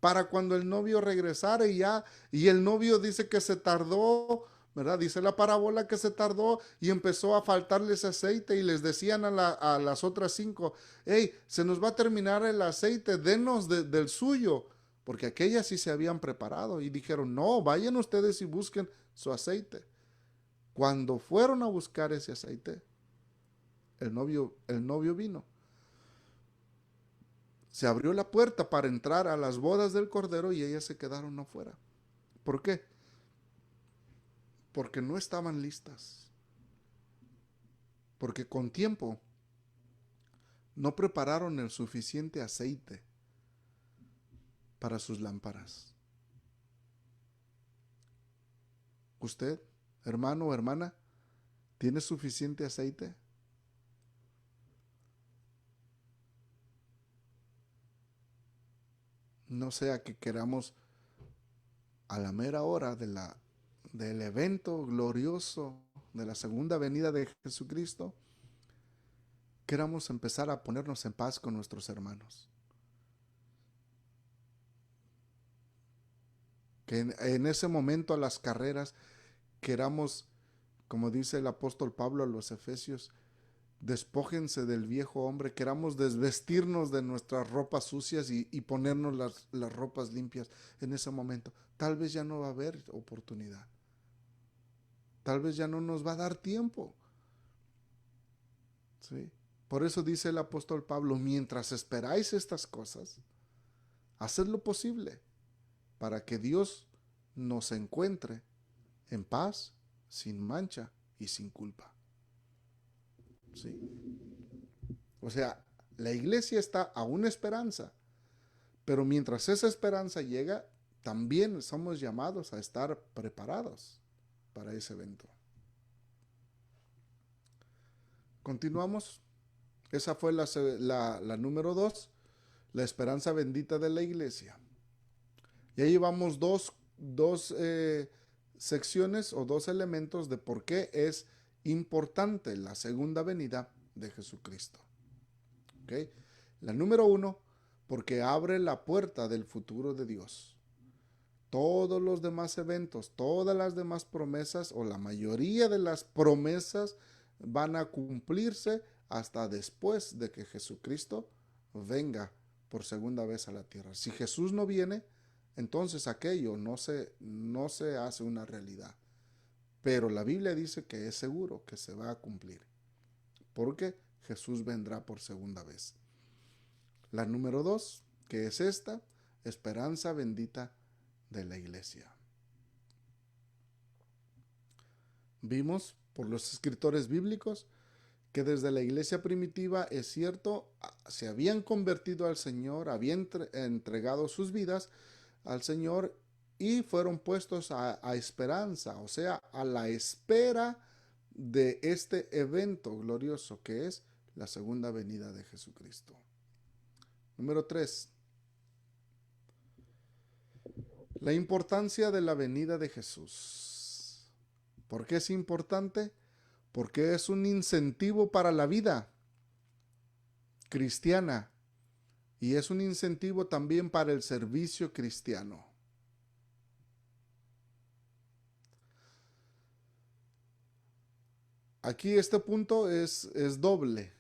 para cuando el novio regresara y el novio dice que se tardó, ¿verdad? Dice la parábola que se tardó y empezó a faltarles aceite y les decían a las otras 5, hey, se nos va a terminar el aceite, denos del suyo, porque aquellas sí se habían preparado y dijeron, no, vayan ustedes y busquen su aceite. Cuando fueron a buscar ese aceite, el novio vino. Se abrió la puerta para entrar a las bodas del Cordero y ellas se quedaron afuera. ¿Por qué? Porque no estaban listas. Porque con tiempo no prepararon el suficiente aceite para sus lámparas. ¿Usted, hermano o hermana, tiene suficiente aceite? No sea que queramos a la mera hora del evento glorioso de la segunda venida de Jesucristo, queramos empezar a ponernos en paz con nuestros hermanos. Que en ese momento a las carreras queramos, como dice el apóstol Pablo a los Efesios, despójense del viejo hombre, queramos desvestirnos de nuestras ropas sucias y ponernos las ropas limpias en ese momento. Tal vez ya no va a haber oportunidad. Tal vez ya no nos va a dar tiempo. ¿Sí? Por eso dice el apóstol Pablo, mientras esperáis estas cosas, haced lo posible para que Dios nos encuentre en paz, sin mancha y sin culpa. ¿Sí? O sea, la iglesia está a una esperanza, pero mientras esa esperanza llega, también somos llamados a estar preparados para ese evento. Continuamos. Esa fue la número 2, la esperanza bendita de la iglesia. Y ahí vamos dos secciones o 2 elementos de por qué es importante la segunda venida de Jesucristo. ¿Okay? La número 1, porque abre la puerta del futuro de Dios. Todos los demás eventos, todas las demás promesas o la mayoría de las promesas van a cumplirse hasta después de que Jesucristo venga por segunda vez a la tierra. Si Jesús no viene, entonces aquello no se hace una realidad. Pero la Biblia dice que es seguro que se va a cumplir, porque Jesús vendrá por segunda vez. La número 2, que es esta, esperanza bendita de la iglesia. Vimos por los escritores bíblicos que desde la iglesia primitiva, es cierto, se habían convertido al Señor, habían entregado sus vidas al Señor y fueron puestos a esperanza, o sea, a la espera de este evento glorioso que es la segunda venida de Jesucristo. Número 3. La importancia de la venida de Jesús. ¿Por qué es importante? Porque es un incentivo para la vida cristiana y es un incentivo también para el servicio cristiano. Aquí este punto es doble,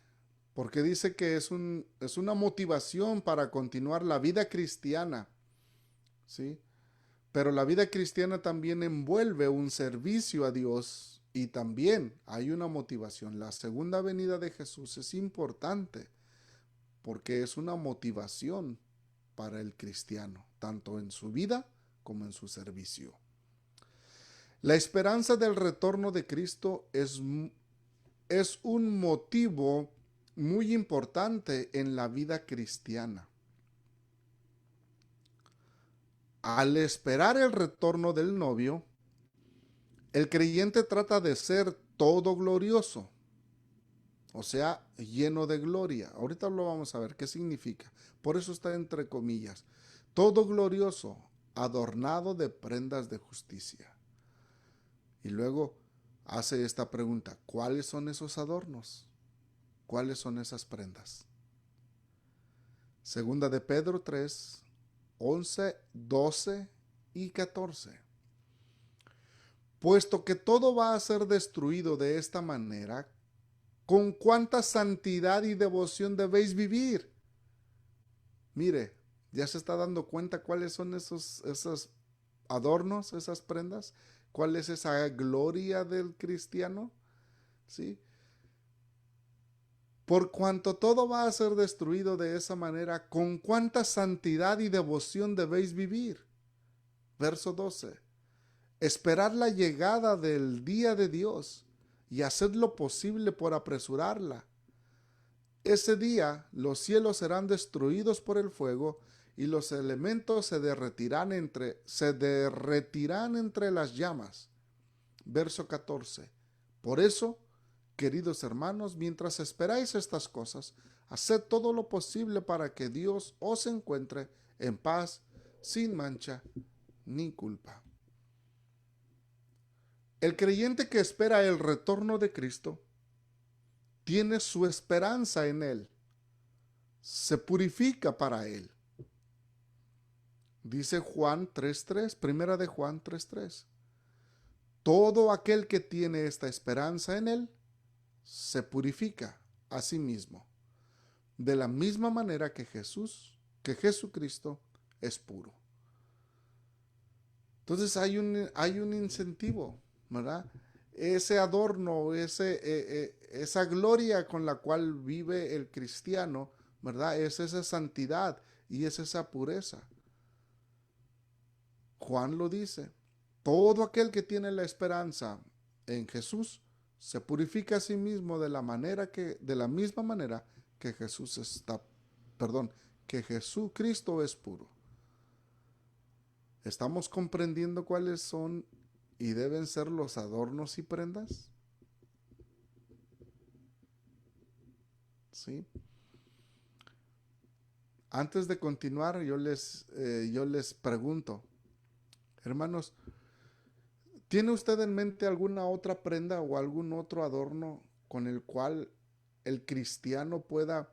porque dice que es una motivación para continuar la vida cristiana, ¿sí? Pero la vida cristiana también envuelve un servicio a Dios y también hay una motivación. La segunda venida de Jesús es importante porque es una motivación para el cristiano, tanto en su vida como en su servicio. La esperanza del retorno de Cristo es un motivo muy importante en la vida cristiana. Al esperar el retorno del novio, el creyente trata de ser todo glorioso, o sea, lleno de gloria. Ahorita lo vamos a ver qué significa. Por eso está entre comillas. Todo glorioso, adornado de prendas de justicia. Y luego hace esta pregunta: ¿cuáles son esos adornos? ¿Cuáles son esas prendas? Segunda de Pedro 3, 11, 12 y 14. Puesto que todo va a ser destruido de esta manera, ¿con cuánta santidad y devoción debéis vivir? Mire, ya se está dando cuenta cuáles son esos adornos, esas prendas, cuál es esa gloria del cristiano, ¿sí? Por cuanto todo va a ser destruido de esa manera, ¿con cuánta santidad y devoción debéis vivir? Verso 12. Esperad la llegada del día de Dios y haced lo posible por apresurarla. Ese día los cielos serán destruidos por el fuego y los elementos se derretirán entre las llamas. Verso 14. Por eso, queridos hermanos, mientras esperáis estas cosas, haced todo lo posible para que Dios os encuentre en paz, sin mancha ni culpa. El creyente que espera el retorno de Cristo tiene su esperanza en Él, se purifica para Él. Dice Juan 3:3, primera de Juan 3:3. Todo aquel que tiene esta esperanza en Él se purifica a sí mismo, de la misma manera que Jesucristo es puro. Entonces hay un incentivo, ¿verdad? Ese adorno, esa gloria con la cual vive el cristiano, ¿verdad? Es esa santidad y es esa pureza. Juan lo dice: todo aquel que tiene la esperanza en Jesús se purifica a sí mismo de la misma manera que que Jesucristo es puro. ¿Estamos comprendiendo cuáles son y deben ser los adornos y prendas? ¿Sí? Antes de continuar, yo les pregunto, hermanos, ¿tiene usted en mente alguna otra prenda o algún otro adorno con el cual el cristiano pueda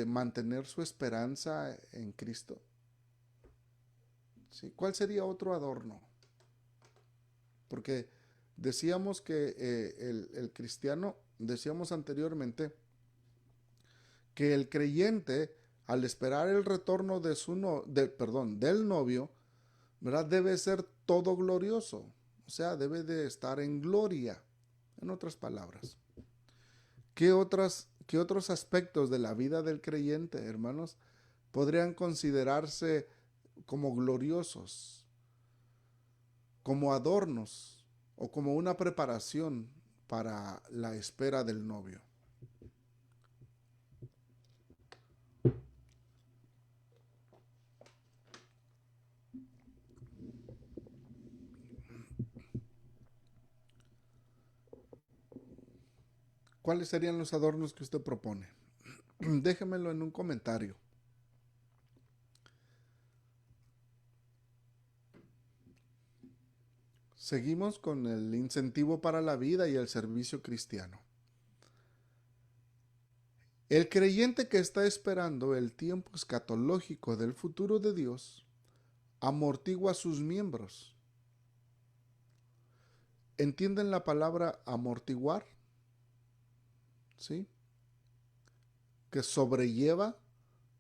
mantener su esperanza en Cristo? ¿Sí? ¿Cuál sería otro adorno? Porque decíamos que el cristiano, decíamos anteriormente, que el creyente, al esperar el retorno del novio, ¿verdad? Debe ser todo glorioso. O sea, debe de estar en gloria. En otras palabras, ¿qué otros aspectos de la vida del creyente, hermanos, podrían considerarse como gloriosos, como adornos o como una preparación para la espera del novio? ¿Cuáles serían los adornos que usted propone? Déjemelo en un comentario. Seguimos con el incentivo para la vida y el servicio cristiano. El creyente que está esperando el tiempo escatológico del futuro de Dios amortigua sus miembros. ¿Entienden la palabra amortiguar? ¿Sí? Que sobrelleva,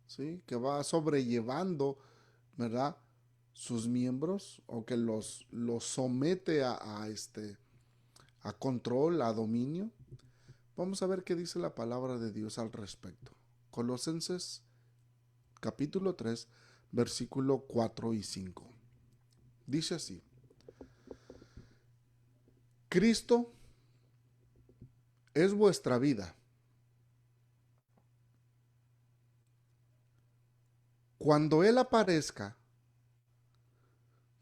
¿sí? Que va sobrellevando, ¿verdad? Sus miembros, o que los somete a control, a dominio. Vamos a ver qué dice la palabra de Dios al respecto. Colosenses capítulo 3, versículo 4 y 5. Dice así: Cristo es vuestra vida. Cuando Él aparezca,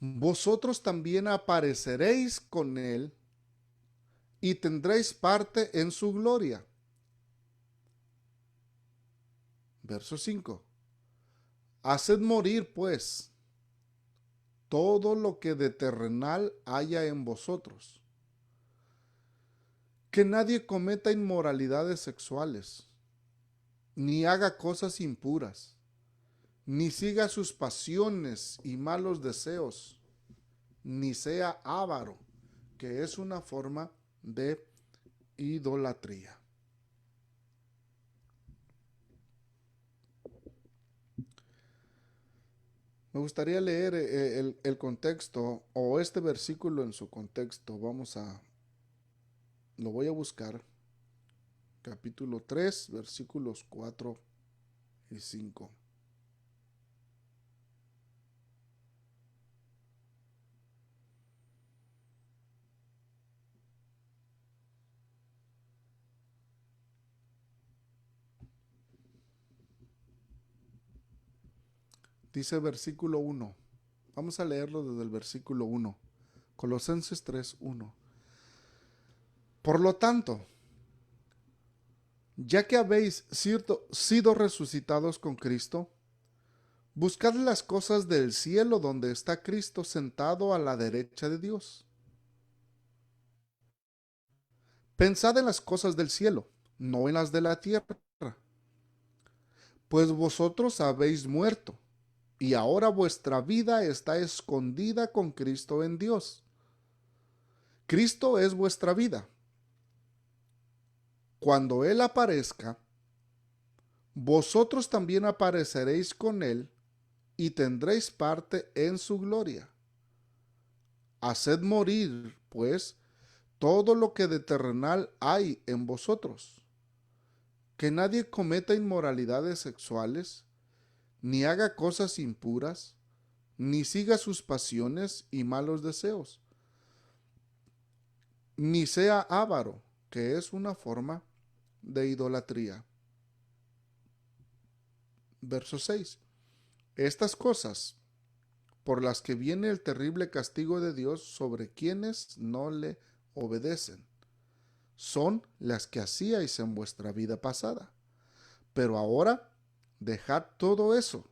vosotros también apareceréis con Él y tendréis parte en su gloria. Verso 5. Haced morir, pues, todo lo que de terrenal haya en vosotros. Que nadie cometa inmoralidades sexuales, ni haga cosas impuras, ni siga sus pasiones y malos deseos, ni sea avaro, que es una forma de idolatría. Me gustaría leer el contexto o este versículo en su contexto. Lo voy a buscar. Capítulo 3, versículos 4 y 5. Dice versículo 1. Vamos a leerlo desde el versículo 1. Colosenses 3, 1. Por lo tanto, ya que habéis sido resucitados con Cristo, buscad las cosas del cielo donde está Cristo sentado a la derecha de Dios. Pensad en las cosas del cielo, no en las de la tierra, pues vosotros habéis muerto, y ahora vuestra vida está escondida con Cristo en Dios. Cristo es vuestra vida. Cuando Él aparezca, vosotros también apareceréis con Él y tendréis parte en su gloria. Haced morir, pues, todo lo que de terrenal hay en vosotros. Que nadie cometa inmoralidades sexuales, ni haga cosas impuras, ni siga sus pasiones y malos deseos, ni sea avaro, que es una forma de idolatría. Verso 6. Estas cosas por las que viene el terrible castigo de Dios sobre quienes no le obedecen, son las que hacíais en vuestra vida pasada. Pero ahora dejad todo eso,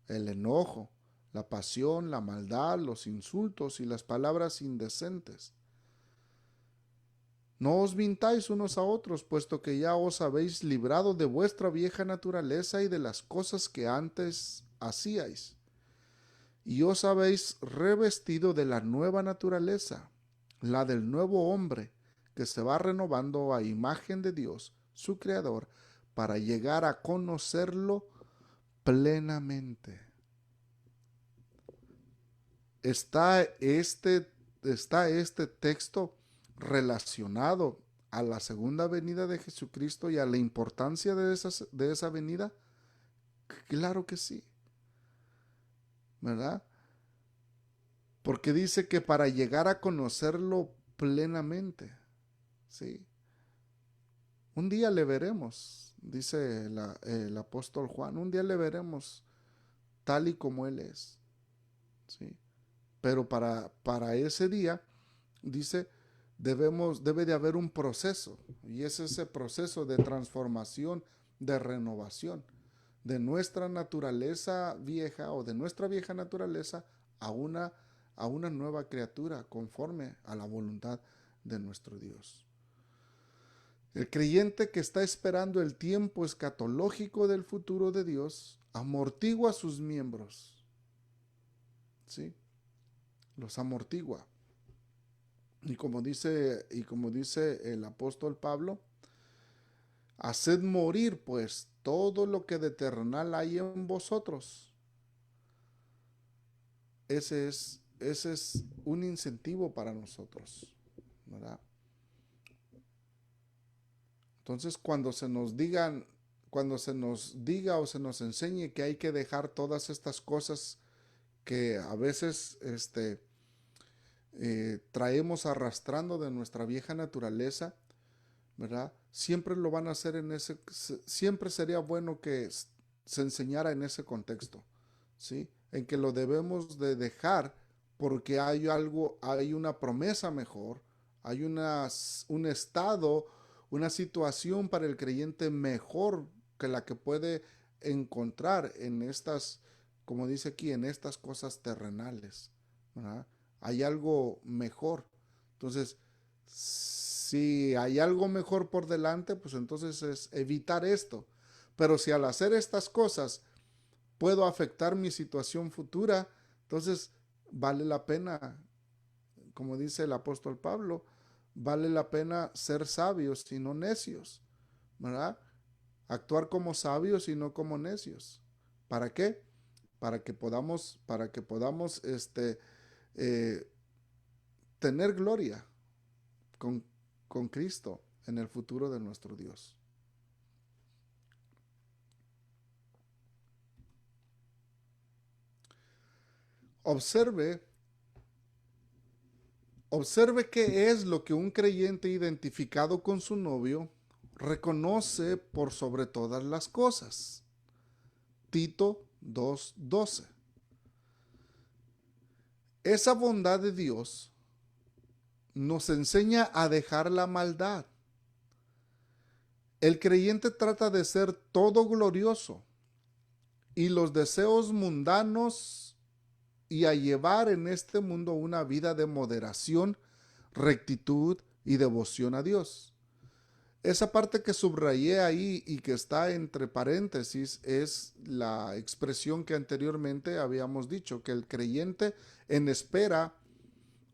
el enojo, la pasión, la maldad, los insultos y las palabras indecentes. No os mintáis unos a otros, puesto que ya os habéis librado de vuestra vieja naturaleza y de las cosas que antes hacíais, y os habéis revestido de la nueva naturaleza, la del nuevo hombre, que se va renovando a imagen de Dios, su Creador, para llegar a conocerlo plenamente. Está este texto relacionado a la segunda venida de Jesucristo y a la importancia de esa venida. Claro que sí, ¿verdad? Porque dice que para llegar a conocerlo plenamente, ¿sí? Un día le veremos, dice el apóstol Juan, un día le veremos tal y como Él es, ¿sí? Pero para ese día, dice, debe de haber un proceso, y es ese proceso de transformación, de renovación de nuestra naturaleza vieja o de nuestra vieja naturaleza a a una nueva criatura conforme a la voluntad de nuestro Dios. El creyente que está esperando el tiempo escatológico del futuro de Dios amortigua sus miembros, ¿sí? Los amortigua. Y como dice el apóstol Pablo, haced morir pues todo lo que de terrenal hay en vosotros. Ese es un incentivo para nosotros, ¿verdad? Entonces, cuando se nos diga o se nos enseñe que hay que dejar todas estas cosas que a veces traemos arrastrando de nuestra vieja naturaleza, ¿verdad? Siempre lo van a hacer siempre sería bueno que se enseñara en ese contexto, ¿sí? En que lo debemos de dejar porque hay una promesa mejor, hay un estado, una situación para el creyente mejor que la que puede encontrar en estas, como dice aquí, en estas cosas terrenales, ¿verdad? Hay algo mejor. Entonces, si hay algo mejor por delante, pues entonces es evitar esto. Pero si al hacer estas cosas puedo afectar mi situación futura, entonces vale la pena, como dice el apóstol Pablo, vale la pena ser sabios y no necios, ¿verdad? Actuar como sabios y no como necios. ¿Para qué? Para que podamos eh, tener gloria con, con Cristo en el futuro de nuestro Dios. Observe, observe qué es lo que un creyente identificado con su novio reconoce por sobre todas las cosas. Tito 2:12. Esa bondad de Dios nos enseña a dejar la maldad. El creyente trata de ser todo glorioso y los deseos mundanos y a llevar en este mundo una vida de moderación, rectitud y devoción a Dios. Esa parte que subrayé ahí y que está entre paréntesis es la expresión que anteriormente habíamos dicho, que el creyente en espera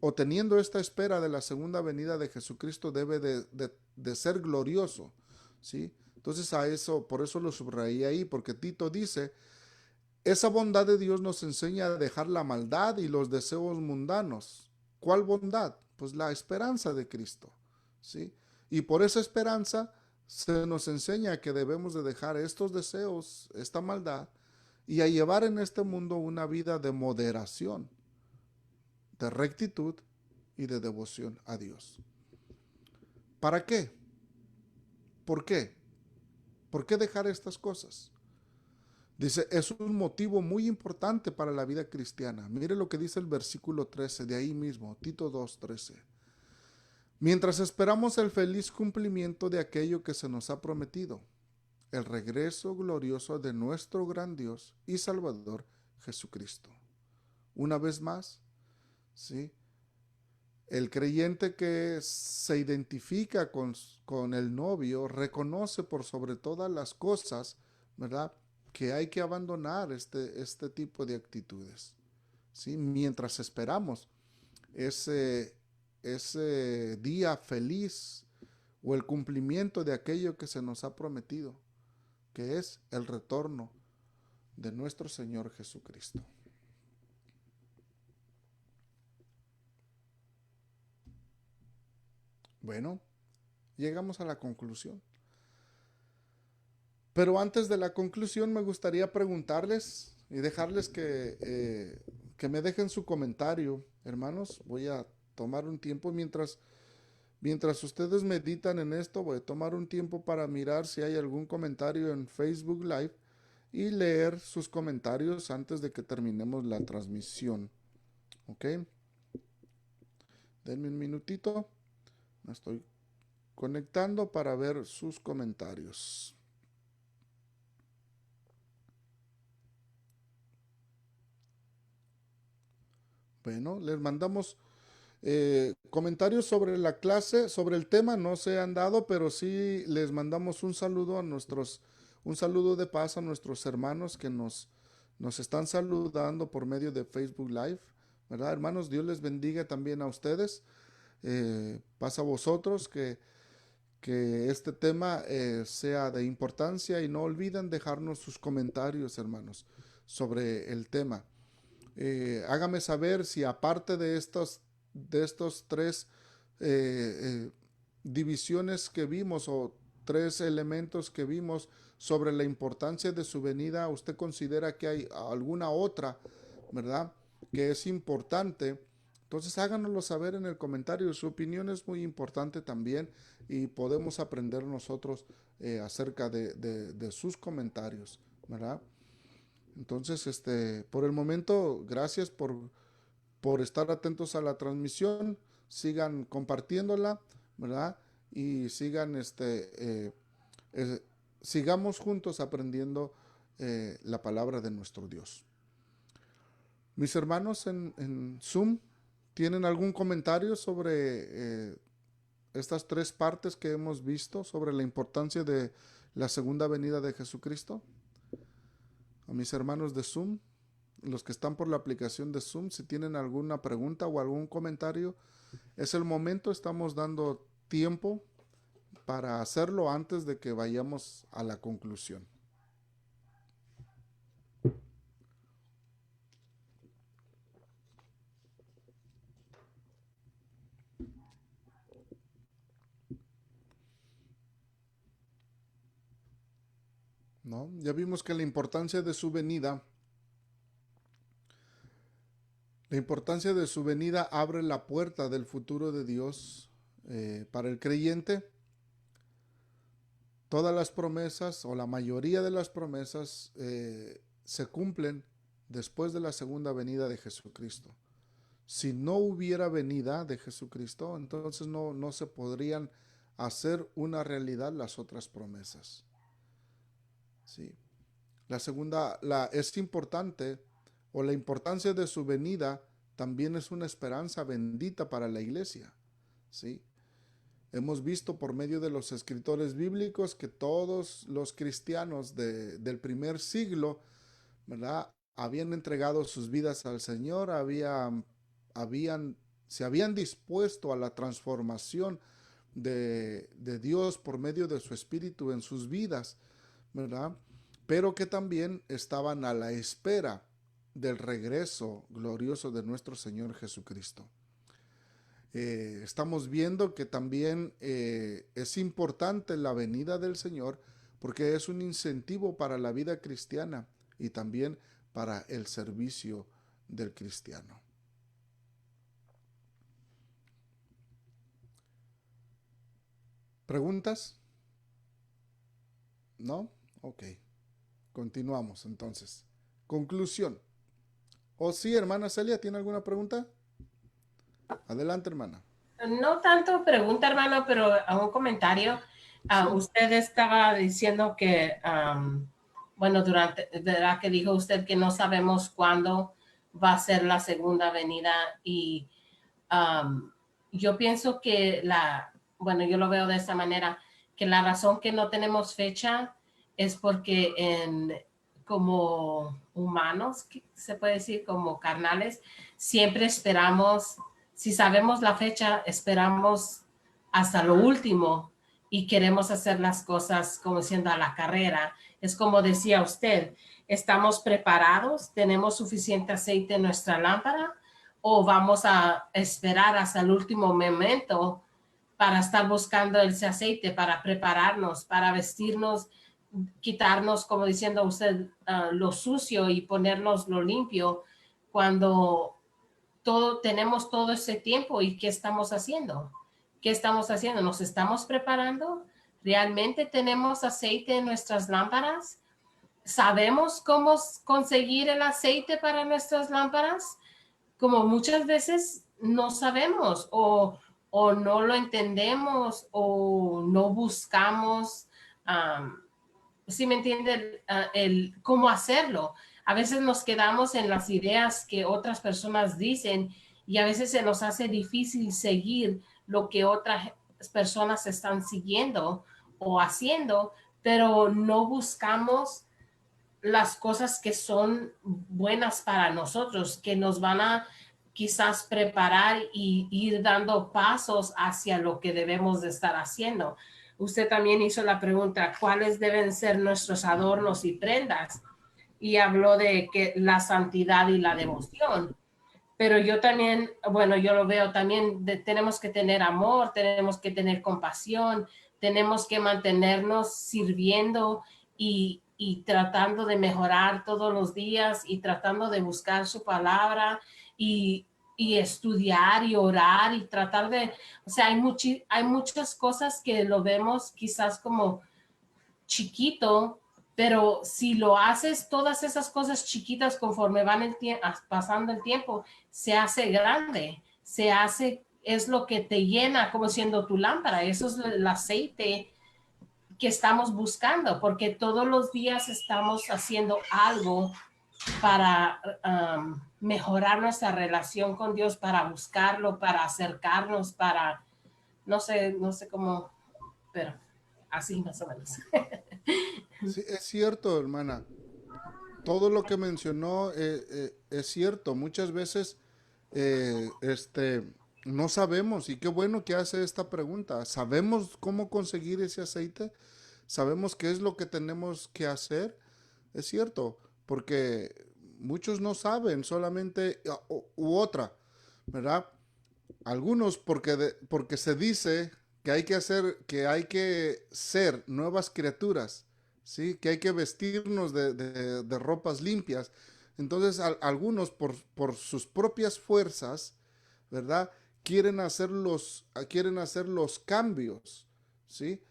o teniendo esta espera de la segunda venida de Jesucristo debe de ser glorioso, ¿sí? Entonces a eso, por eso lo subrayé ahí, porque Tito dice, esa bondad de Dios nos enseña a dejar la maldad y los deseos mundanos. ¿Cuál bondad? Pues la esperanza de Cristo, ¿sí? Y por esa esperanza se nos enseña que debemos de dejar estos deseos, esta maldad, y a llevar en este mundo una vida de moderación, de rectitud y de devoción a Dios. ¿Para qué? ¿Por qué? ¿Por qué dejar estas cosas? Dice, es un motivo muy importante para la vida cristiana. Mire lo que dice el versículo 13 de ahí mismo, Tito 2:13. Mientras esperamos el feliz cumplimiento de aquello que se nos ha prometido, el regreso glorioso de nuestro gran Dios y Salvador Jesucristo. Una vez más, ¿sí? El creyente que se identifica con el novio reconoce por sobre todas las cosas, ¿verdad?, que hay que abandonar este tipo de actitudes, ¿sí? Mientras esperamos ese, ese día feliz o el cumplimiento de aquello que se nos ha prometido, que es el retorno de nuestro Señor Jesucristo. Bueno, llegamos a la conclusión. Pero antes de la conclusión me gustaría preguntarles y dejarles que me dejen su comentario, hermanos. Voy a tomar un tiempo mientras ustedes meditan en esto, voy a tomar un tiempo para mirar si hay algún comentario en Facebook Live y leer sus comentarios antes de que terminemos la transmisión. ¿Ok? Denme un minutito. Me estoy conectando para ver sus comentarios. Bueno, les mandamos comentarios sobre la clase, sobre el tema, no se han dado, pero sí les mandamos un saludo un saludo de paz a nuestros hermanos que nos están saludando por medio de Facebook Live, ¿verdad? Hermanos, Dios les bendiga también a ustedes. Paz a vosotros, que este tema sea de importancia y no olviden dejarnos sus comentarios, hermanos, sobre el tema. Hágame saber si aparte de estos tres divisiones que vimos o tres elementos que vimos sobre la importancia de su venida, usted considera que hay alguna otra, ¿verdad?, que es importante. Entonces háganoslo saber en el comentario. Su opinión es muy importante también y podemos aprender nosotros acerca de sus comentarios, ¿verdad? Entonces, por el momento, gracias por estar atentos a la transmisión. Sigan compartiéndola, ¿verdad? Y eh, sigamos juntos aprendiendo la palabra de nuestro Dios. Mis hermanos en Zoom, ¿tienen algún comentario sobre estas tres partes que hemos visto sobre la importancia de la segunda venida de Jesucristo? A mis hermanos de Zoom, los que están por la aplicación de Zoom, si tienen alguna pregunta o algún comentario, es el momento, estamos dando tiempo para hacerlo antes de que vayamos a la conclusión. ¿No? Ya vimos que la importancia de su venida, abre la puerta del futuro de Dios para el creyente. Todas las promesas o la mayoría de las promesas se cumplen después de la segunda venida de Jesucristo. Si no hubiera venida de Jesucristo, entonces no se podrían hacer una realidad las otras promesas. Sí. Es importante, o la importancia de su venida también es una esperanza bendita para la iglesia. ¿Sí? Hemos visto por medio de los escritores bíblicos que todos los cristianos del primer siglo, ¿verdad?, habían entregado sus vidas al Señor, se habían dispuesto a la transformación de Dios por medio de su Espíritu en sus vidas, ¿verdad? Pero que también estaban a la espera del regreso glorioso de nuestro Señor Jesucristo. Estamos viendo que también es importante la venida del Señor porque es un incentivo para la vida cristiana y también para el servicio del cristiano. ¿Preguntas? ¿No? Ok. Continuamos entonces. Conclusión. ¿O sí, hermana Celia, tiene alguna pregunta? Adelante, hermana. No tanto pregunta, hermano, pero un comentario. Sí. Usted estaba diciendo que, bueno, ¿verdad que dijo usted que no sabemos cuándo va a ser la segunda venida? Y yo pienso que bueno, yo lo veo de esta manera, que la razón que no tenemos fecha es porque como humanos, se puede decir, como carnales, siempre esperamos, si sabemos la fecha, esperamos hasta lo último y queremos hacer las cosas como siendo a la carrera. Es como decía usted, ¿estamos preparados? ¿Tenemos suficiente aceite en nuestra lámpara? ¿O vamos a esperar hasta el último momento para estar buscando ese aceite, para prepararnos, para vestirnos, quitarnos, como diciendo usted, lo sucio y ponernos lo limpio cuando tenemos todo ese tiempo? ¿Y qué estamos haciendo? ¿Qué estamos haciendo? ¿Nos estamos preparando? ¿Realmente tenemos aceite en nuestras lámparas? ¿Sabemos cómo conseguir el aceite para nuestras lámparas? Como muchas veces no sabemos o no lo entendemos o no buscamos, ¿sí me entienden? El cómo hacerlo. A veces nos quedamos en las ideas que otras personas dicen y a veces se nos hace difícil seguir lo que otras personas están siguiendo o haciendo, pero no buscamos las cosas que son buenas para nosotros, que nos van a quizás preparar y ir dando pasos hacia lo que debemos de estar haciendo. Usted también hizo la pregunta, ¿cuáles deben ser nuestros adornos y prendas? Y habló de que la santidad y la devoción. Pero yo también, bueno, yo lo veo también, tenemos que tener amor, tenemos que tener compasión, tenemos que mantenernos sirviendo y tratando de mejorar todos los días y tratando de buscar su palabra y estudiar y orar y tratar de, o sea, hay muchas cosas que lo vemos quizás como chiquito, pero si lo haces todas esas cosas chiquitas conforme van pasando el tiempo, se hace grande, es lo que te llena como siendo tu lámpara. Eso es el aceite que estamos buscando, porque todos los días estamos haciendo algo para mejorar nuestra relación con Dios, para buscarlo, para acercarnos, para, no sé cómo, pero así más o menos. Sí, es cierto, hermana. Todo lo que mencionó es cierto. Muchas veces no sabemos, y qué bueno que hace esta pregunta. ¿Sabemos cómo conseguir ese aceite? ¿Sabemos qué es lo que tenemos que hacer? Es cierto, porque muchos no saben, solamente, u otra, ¿verdad? Algunos porque se dice que hay que hacer, que hay que ser nuevas criaturas, ¿sí? Que hay que vestirnos de ropas limpias. Entonces, algunos por sus propias fuerzas, ¿verdad? Quieren hacer los cambios, ¿sí?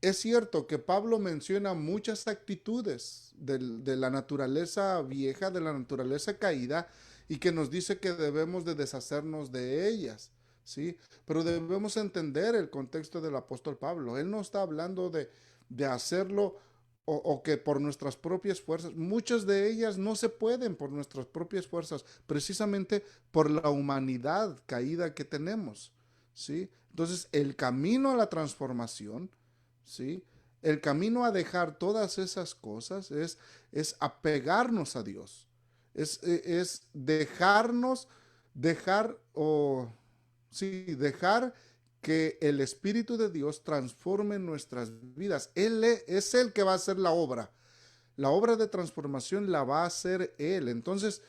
Es cierto que Pablo menciona muchas actitudes de la naturaleza vieja, de la naturaleza caída, y que nos dice que debemos de deshacernos de ellas, ¿sí? Pero debemos entender el contexto del apóstol Pablo. Él no está hablando de hacerlo o que por nuestras propias fuerzas. Muchas de ellas no se pueden por nuestras propias fuerzas, precisamente por la humanidad caída que tenemos, ¿sí? Entonces, el camino a la transformación, ¿sí? El camino a dejar todas esas cosas es apegarnos a Dios, es dejarnos, dejar o, sí, dejar que el Espíritu de Dios transforme nuestras vidas. Es Él que va a hacer la obra de transformación la va a hacer Él. Entonces,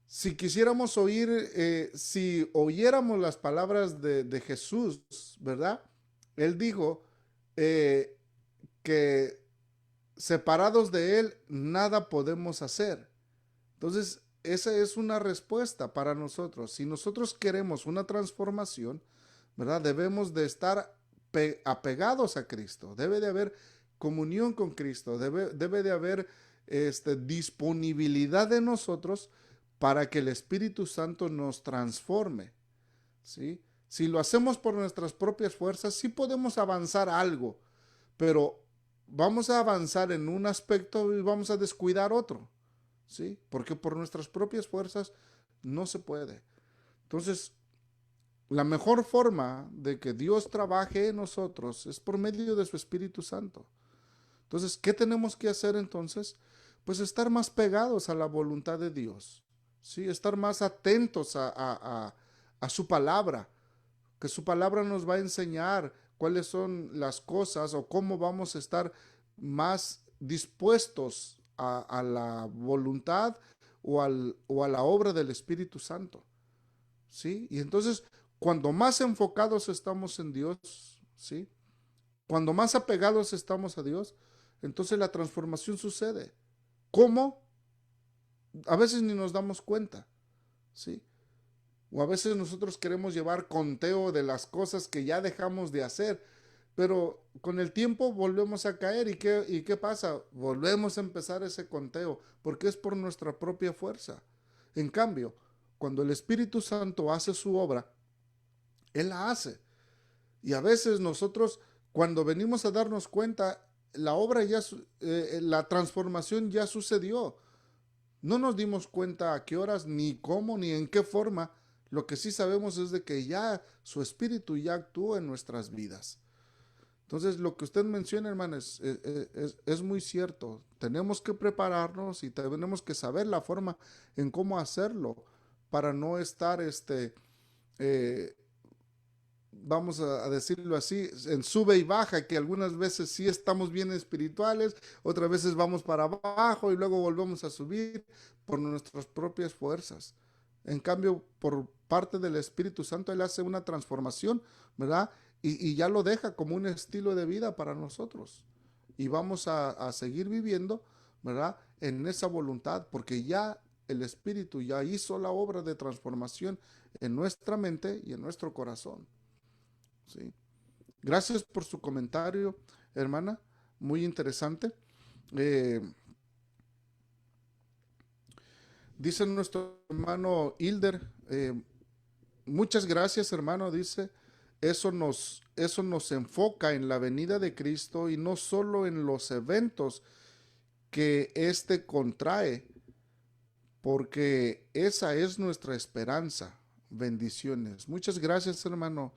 si quisiéramos oír, si oyéramos las palabras de Jesús, ¿verdad? Él dijo, eh, que separados de Él nada podemos hacer. Entonces, esa es una respuesta para nosotros. Si nosotros queremos una transformación, ¿verdad? Debemos de estar apegados a Cristo. Debe de haber comunión con Cristo. Debe de haber disponibilidad de nosotros para que el Espíritu Santo nos transforme, ¿sí? Si lo hacemos por nuestras propias fuerzas, sí podemos avanzar algo, pero vamos a avanzar en un aspecto y vamos a descuidar otro, ¿sí? Porque por nuestras propias fuerzas no se puede. Entonces, la mejor forma de que Dios trabaje en nosotros es por medio de su Espíritu Santo. Entonces, ¿qué tenemos que hacer entonces? Pues estar más pegados a la voluntad de Dios, ¿sí? Estar más atentos a su palabra, que su palabra nos va a enseñar cuáles son las cosas o cómo vamos a estar más dispuestos a la voluntad o a la obra del Espíritu Santo, ¿sí? Y entonces, cuando más enfocados estamos en Dios, ¿sí? Cuando más apegados estamos a Dios, entonces la transformación sucede. ¿Cómo? A veces ni nos damos cuenta, ¿sí? O a veces nosotros queremos llevar conteo de las cosas que ya dejamos de hacer, pero con el tiempo volvemos a caer. ¿Y qué pasa? Volvemos a empezar ese conteo, porque es por nuestra propia fuerza. En cambio, cuando el Espíritu Santo hace su obra, Él la hace. Y a veces nosotros, cuando venimos a darnos cuenta, la obra ya, la transformación ya sucedió. No nos dimos cuenta a qué horas, ni cómo, ni en qué forma. Lo que sí sabemos es de que ya su espíritu ya actúa en nuestras vidas. Entonces, lo que usted menciona, hermano, es muy cierto. Tenemos que prepararnos y tenemos que saber la forma en cómo hacerlo para no estar, eh, vamos a decirlo así, en sube y baja, que algunas veces sí estamos bien espirituales, otras veces vamos para abajo y luego volvemos a subir por nuestras propias fuerzas. En cambio, por parte del Espíritu Santo, Él hace una transformación, ¿verdad? Y ya lo deja como un estilo de vida para nosotros. Y vamos a seguir viviendo, ¿verdad? En esa voluntad, porque ya el Espíritu ya hizo la obra de transformación en nuestra mente y en nuestro corazón. ¿Sí? Gracias por su comentario, hermana. Muy interesante. Eh, dice nuestro hermano Hilder, muchas gracias, hermano. Dice, eso nos enfoca en la venida de Cristo y no solo en los eventos que éste contrae, porque esa es nuestra esperanza. Bendiciones. Muchas gracias, hermano.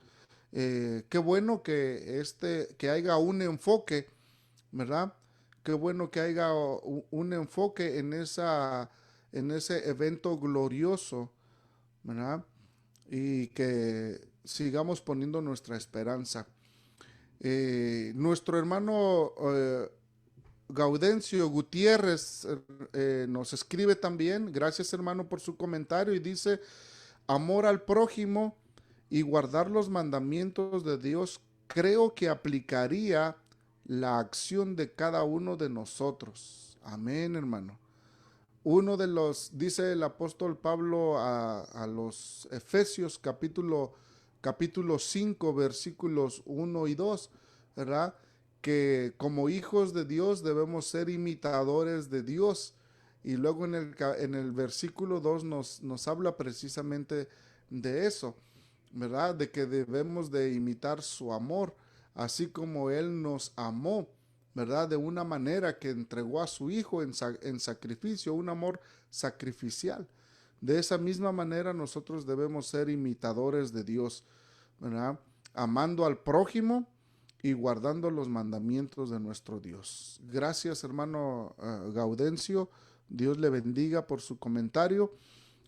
Qué bueno que haya un enfoque, ¿verdad? Qué bueno que haya un enfoque en ese evento glorioso, ¿verdad? Y que sigamos poniendo nuestra esperanza. Nuestro hermano Gaudencio Gutiérrez nos escribe también, gracias hermano por su comentario, y dice, amor al prójimo y guardar los mandamientos de Dios, creo que aplicaría la acción de cada uno de nosotros. Amén, hermano. Uno de los, dice el apóstol Pablo a los Efesios capítulo 5, versículos 1 y 2, ¿verdad? Que como hijos de Dios debemos ser imitadores de Dios. Y luego en el versículo 2 nos habla precisamente de eso, ¿verdad? De que debemos de imitar su amor, así como Él nos amó, ¿verdad? De una manera que entregó a su Hijo en sacrificio, un amor sacrificial. De esa misma manera nosotros debemos ser imitadores de Dios, ¿verdad? Amando al prójimo y guardando los mandamientos de nuestro Dios. Gracias, hermano Gaudencio. Dios le bendiga por su comentario.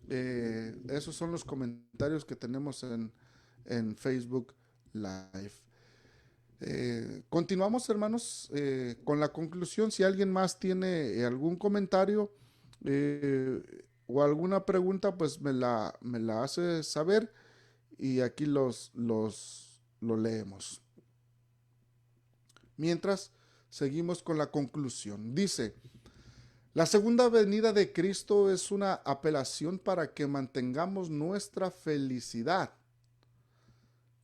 Esos son los comentarios que tenemos en Facebook Live. Continuamos, hermanos, con la conclusión. Si alguien más tiene algún comentario o alguna pregunta, pues me la hace saber y aquí lo leemos. Mientras, seguimos con la conclusión. Dice, la segunda venida de Cristo es una apelación para que mantengamos nuestra felicidad.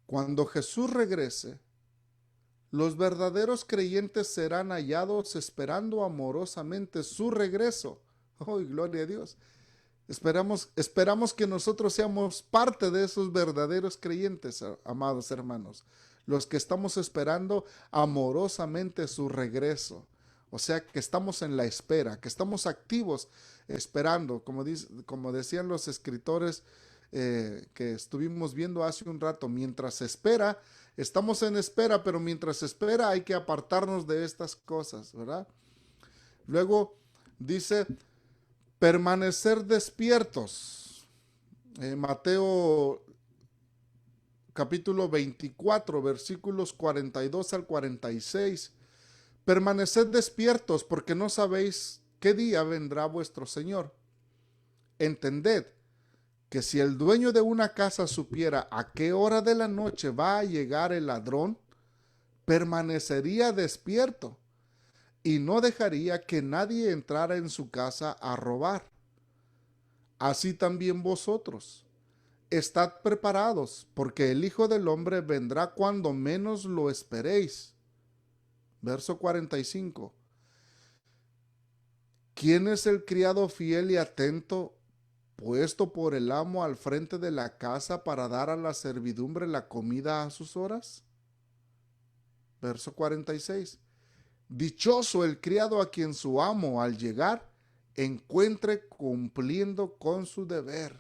Cuando Jesús regrese, los verdaderos creyentes serán hallados esperando amorosamente su regreso. ¡Oh, gloria a Dios! Esperamos que nosotros seamos parte de esos verdaderos creyentes, amados hermanos, los que estamos esperando amorosamente su regreso. O sea, que estamos en la espera, que estamos activos esperando, como decían los escritores que estuvimos viendo hace un rato, mientras espera, estamos en espera, pero mientras espera hay que apartarnos de estas cosas, ¿verdad? Luego dice, permanecer despiertos. Mateo capítulo 24, versículos 42 al 46. Permaneced despiertos porque no sabéis qué día vendrá vuestro Señor. Entended que si el dueño de una casa supiera a qué hora de la noche va a llegar el ladrón, permanecería despierto y no dejaría que nadie entrara en su casa a robar. Así también vosotros, estad preparados, porque el Hijo del Hombre vendrá cuando menos lo esperéis. Verso 45. ¿Quién es el criado fiel y atento, puesto por el amo al frente de la casa para dar a la servidumbre la comida a sus horas? Verso 46. Dichoso el criado a quien su amo al llegar encuentre cumpliendo con su deber.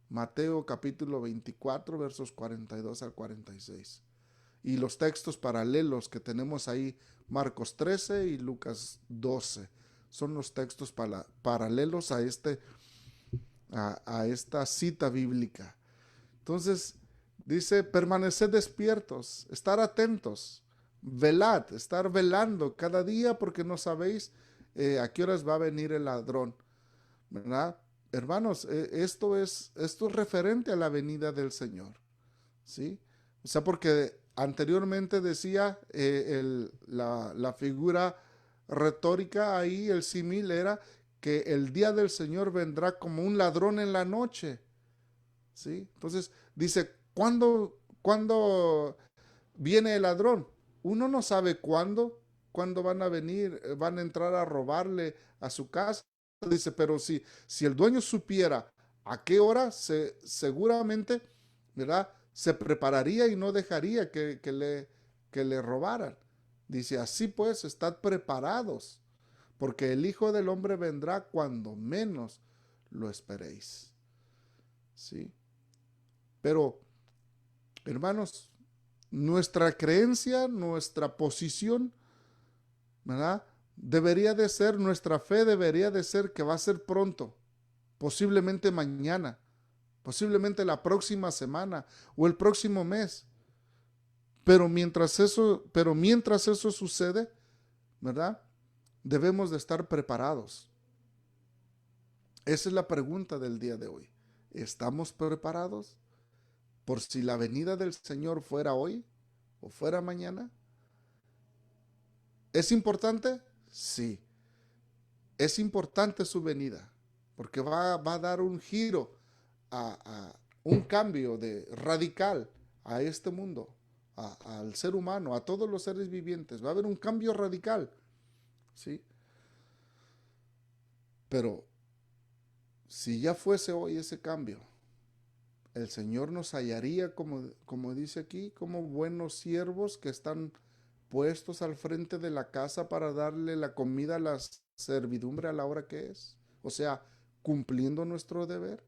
Mateo capítulo 24 versos 42 al 46. Y los textos paralelos que tenemos ahí, Marcos 13 y Lucas 12, son los textos paralelos a esta cita bíblica. Entonces, dice, permaneced despiertos, estar atentos, velad, estar velando cada día porque no sabéis a qué horas va a venir el ladrón, ¿verdad? Hermanos, esto es referente a la venida del Señor, ¿sí? O sea, porque anteriormente decía la figura retórica ahí, el símil era que el día del Señor vendrá como un ladrón en la noche, ¿sí? Entonces dice, ¿cuándo viene el ladrón? Uno no sabe cuándo van a venir, van a entrar a robarle a su casa. Dice, pero si el dueño supiera a qué hora, seguramente, ¿verdad? Se prepararía y no dejaría que le robaran. Dice, así pues, estad preparados, porque el Hijo del Hombre vendrá cuando menos lo esperéis. ¿Sí? Pero, hermanos, nuestra creencia, nuestra posición, ¿verdad? Debería de ser, nuestra fe debería de ser que va a ser pronto, posiblemente mañana, posiblemente la próxima semana o el próximo mes. Pero mientras eso sucede, ¿verdad? Debemos de estar preparados. Esa es la pregunta del día de hoy. ¿Estamos preparados por si la venida del Señor fuera hoy o fuera mañana? ¿Es importante? Sí. Es importante su venida, porque va a dar un giro, un cambio radical a este mundo, al ser humano, a todos los seres vivientes. Va a haber un cambio radical, ¿sí? Pero si ya fuese hoy ese cambio, el Señor nos hallaría, como dice aquí, como buenos siervos que están puestos al frente de la casa para darle la comida a la servidumbre a la hora que es. O sea, cumpliendo nuestro deber.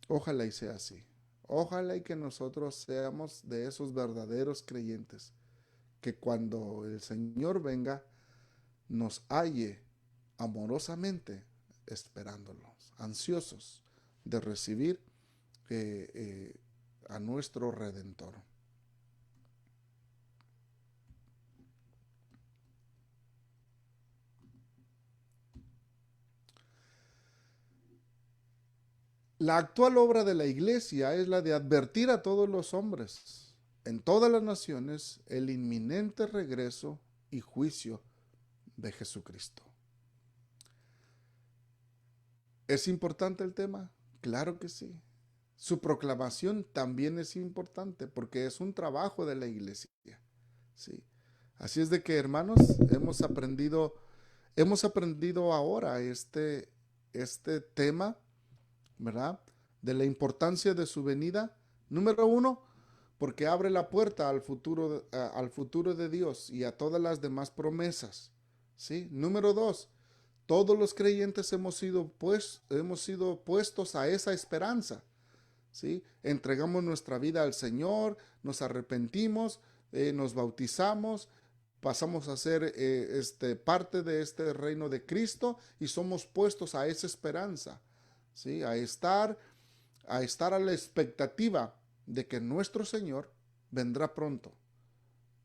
Ojalá y sea así. Ojalá y que nosotros seamos de esos verdaderos creyentes, que cuando el Señor venga, nos halle amorosamente esperándolos, ansiosos de recibir a nuestro Redentor. La actual obra de la iglesia es la de advertir a todos los hombres en todas las naciones el inminente regreso y juicio de Jesucristo. ¿Es importante el tema? Claro que sí. Su proclamación también es importante porque es un trabajo de la iglesia. Sí. Así es de que, hermanos, hemos aprendido ahora este tema, ¿verdad? De la importancia de su venida. Número uno, porque abre la puerta al futuro de Dios y a todas las demás promesas. ¿Sí? Número dos, todos los creyentes hemos sido puestos a esa esperanza. ¿Sí? Entregamos nuestra vida al Señor, nos arrepentimos, nos bautizamos, pasamos a ser parte de este reino de Cristo y somos puestos a esa esperanza, ¿sí? A estar a la expectativa de que nuestro Señor vendrá pronto.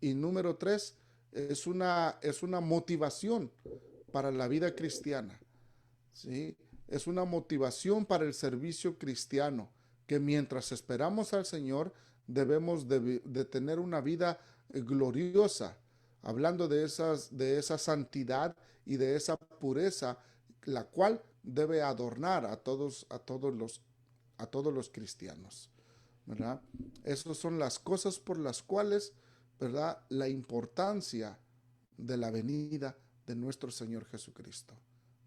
Y número tres, es una motivación para la vida cristiana, ¿sí? Es una motivación para el servicio cristiano, que mientras esperamos al Señor debemos de tener una vida gloriosa, hablando de esa santidad y de esa pureza, la cual debe adornar a todos los cristianos, ¿verdad? Esas son las cosas por las cuales, ¿verdad?, la importancia de la venida de nuestro Señor Jesucristo.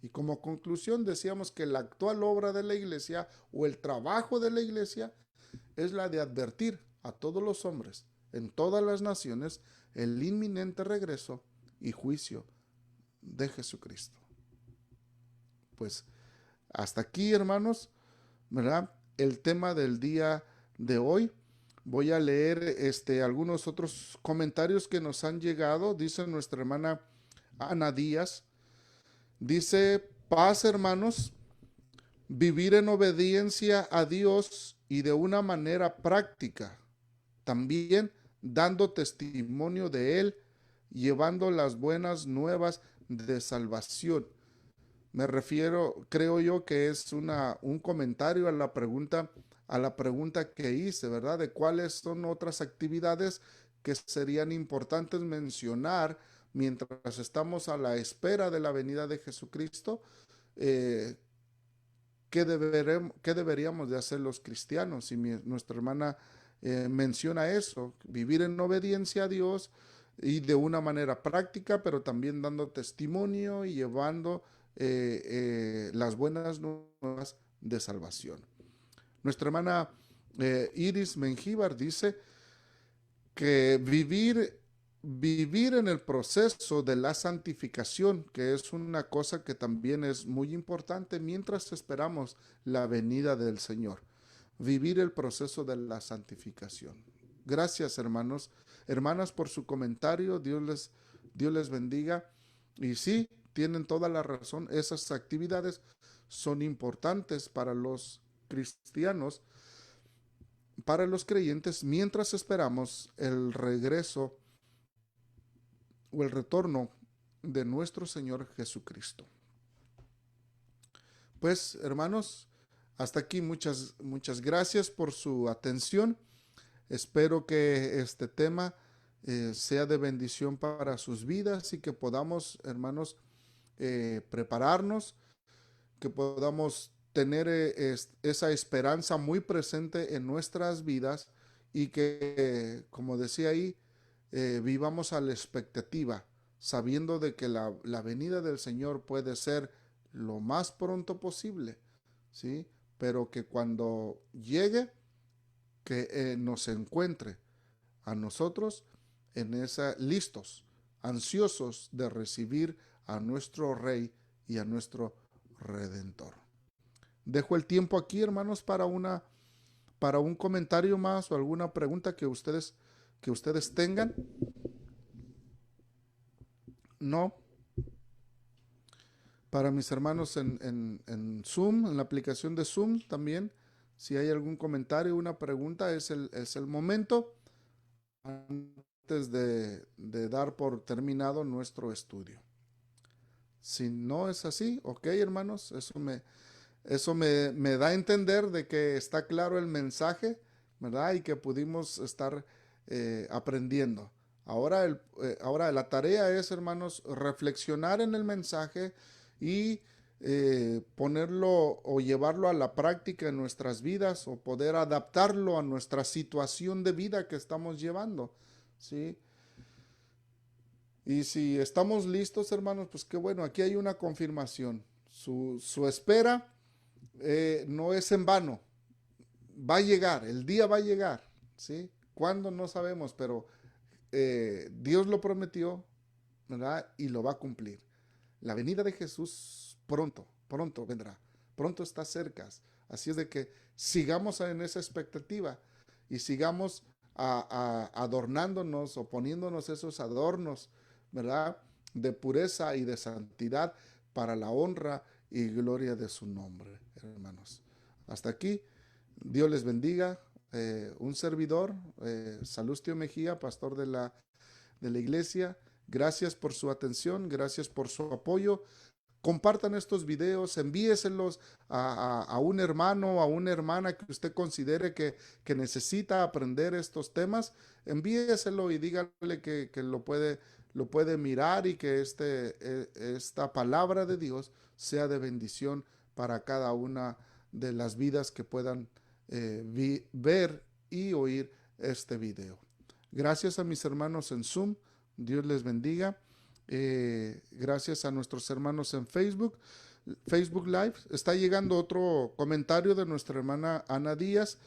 Y como conclusión decíamos que la actual obra de la iglesia o el trabajo de la iglesia es la de advertir a todos los hombres en todas las naciones el inminente regreso y juicio de Jesucristo. Pues hasta aquí, hermanos, ¿verdad?, el tema del día de hoy. Voy a leer algunos otros comentarios que nos han llegado. Dice nuestra hermana Ana Díaz. Dice: paz, hermanos, vivir en obediencia a Dios y de una manera práctica, también dando testimonio de Él, llevando las buenas nuevas de salvación. Me refiero, creo yo, que es un comentario a la pregunta que hice, ¿verdad? De cuáles son otras actividades que serían importantes mencionar mientras estamos a la espera de la venida de Jesucristo. ¿Qué deberíamos de hacer los cristianos? Y nuestra hermana menciona eso: vivir en obediencia a Dios y de una manera práctica, pero también dando testimonio y llevando las buenas nuevas de salvación. Nuestra hermana Iris Mengíbar dice que vivir en el proceso de la santificación, que es una cosa que también es muy importante mientras esperamos la venida del Señor. Vivir el proceso de la santificación. Gracias, hermanos, hermanas, por su comentario. Dios les bendiga. Y sí, tienen toda la razón. Esas actividades son importantes para los cristianos, para los creyentes, mientras esperamos el regreso o el retorno de nuestro Señor Jesucristo. Pues, hermanos, hasta aquí muchas gracias por su atención. Espero que este tema sea de bendición para sus vidas y que podamos, hermanos, prepararnos, que podamos tener esa esperanza muy presente en nuestras vidas y que, como decía ahí, vivamos a la expectativa, sabiendo de que la venida del Señor puede ser lo más pronto posible, ¿sí? Pero que cuando llegue, que nos encuentre a nosotros listos, ansiosos de recibir a nuestro Rey y a nuestro Redentor. Dejo el tiempo aquí, hermanos, para un comentario más o alguna pregunta que ustedes tengan. No. Para mis hermanos en Zoom, en la aplicación de Zoom también, si hay algún comentario, una pregunta, es el momento antes de dar por terminado nuestro estudio. Si no es así, ok, hermanos, eso me da a entender de que está claro el mensaje, ¿verdad? Y que pudimos estar aprendiendo. Ahora la tarea es, hermanos, reflexionar en el mensaje y ponerlo o llevarlo a la práctica en nuestras vidas o poder adaptarlo a nuestra situación de vida que estamos llevando, ¿sí? Y si estamos listos, hermanos, pues qué bueno, aquí hay una confirmación. Su espera no es en vano. Va a llegar, el día va a llegar, ¿sí? ¿Cuándo? No sabemos, pero Dios lo prometió, ¿verdad? Y lo va a cumplir. La venida de Jesús pronto vendrá, pronto está cerca. Así es de que sigamos en esa expectativa y sigamos adornándonos o poniéndonos esos adornos, ¿verdad? De pureza y de santidad para la honra y gloria de su nombre, hermanos. Hasta aquí, Dios les bendiga. Un servidor, Salustio Mejía, pastor de la iglesia. Gracias por su atención, gracias por su apoyo. Compartan estos videos, envíeselos a un hermano, a una hermana que usted considere que necesita aprender estos temas. Envíeselo y dígale que lo puede mirar y que esta palabra de Dios sea de bendición para cada una de las vidas que puedan ver y oír este video. Gracias a mis hermanos en Zoom. Dios les bendiga. Gracias a nuestros hermanos en Facebook Live. Está llegando otro comentario de nuestra hermana Ana Díaz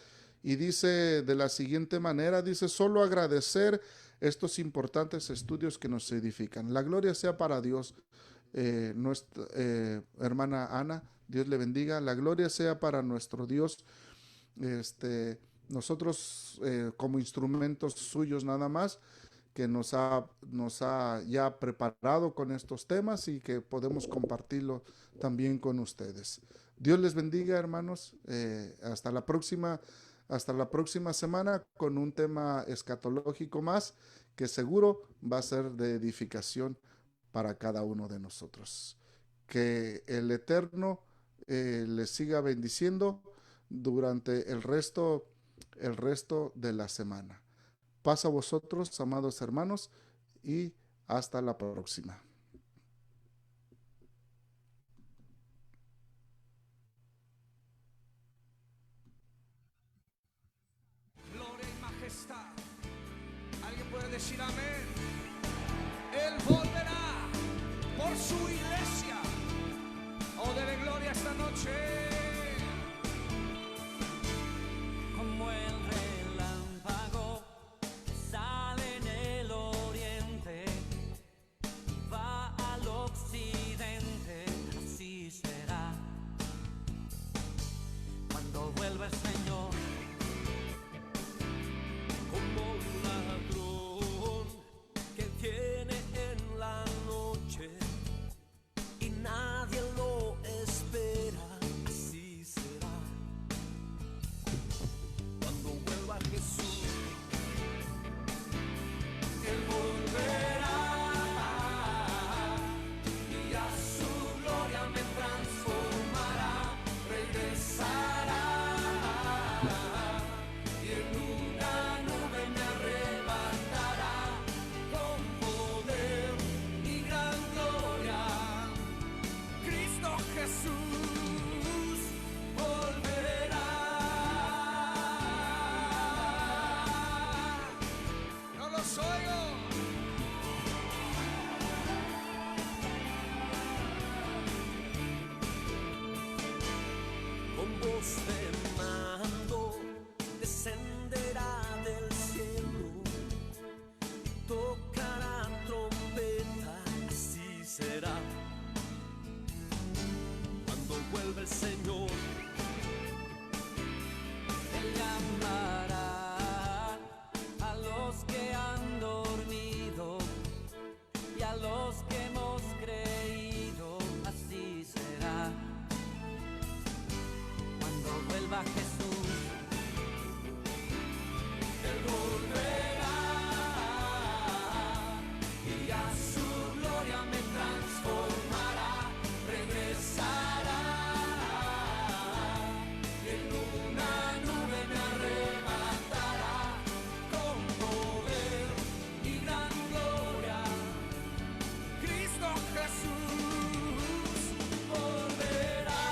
y dice de la siguiente manera, dice: solo agradecer estos importantes estudios que nos edifican. La gloria sea para Dios. Nuestra hermana Ana, Dios le bendiga. La gloria sea para nuestro Dios. Nosotros como instrumentos suyos nada más, que nos ha ya preparado con estos temas y que podemos compartirlo también con ustedes. Dios les bendiga, hermanos. Hasta la próxima semana con un tema escatológico más que seguro va a ser de edificación para cada uno de nosotros. Que el Eterno les siga bendiciendo durante el resto de la semana. Paz a vosotros, amados hermanos, y hasta la próxima. Gloria y majestad. ¿Alguien puede decir amén? Él volverá por su iglesia. Oh, dele gloria esta noche. Como el relámpago sale en el oriente. los que hemos creído, así será. Cuando vuelva Jesús, Él volverá y a su gloria me transformará, regresará y en una nube me arrebatará con poder y gran gloria. Cristo Jesús volverá.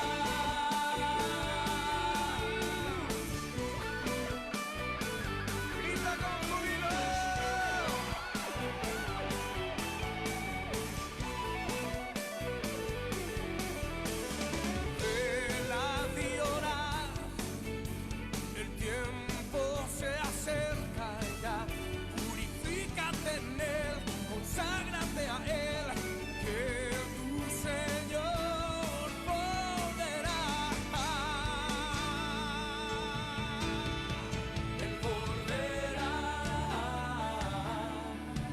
Grita con júbilo. Vela y ora, el tiempo se acerca ya. Purifícate en Él, conságrate a Él, que tu Señor volverá. Él volverá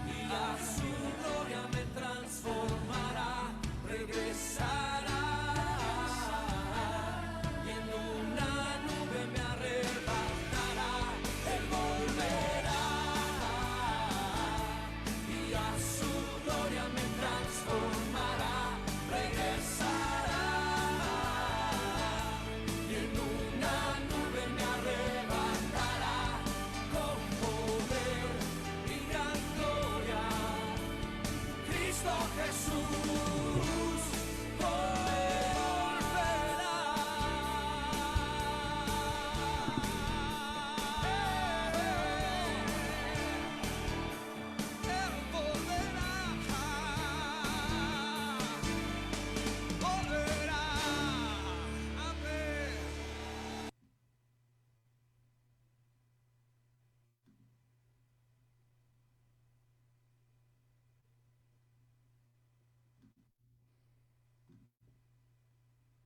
y a su gloria me transformará, regresará y en una nube me arrebatará. Él volverá y a su gloria me transformará, regresará y en una nube me arrebatará con poder y gran gloria. Cristo Jesús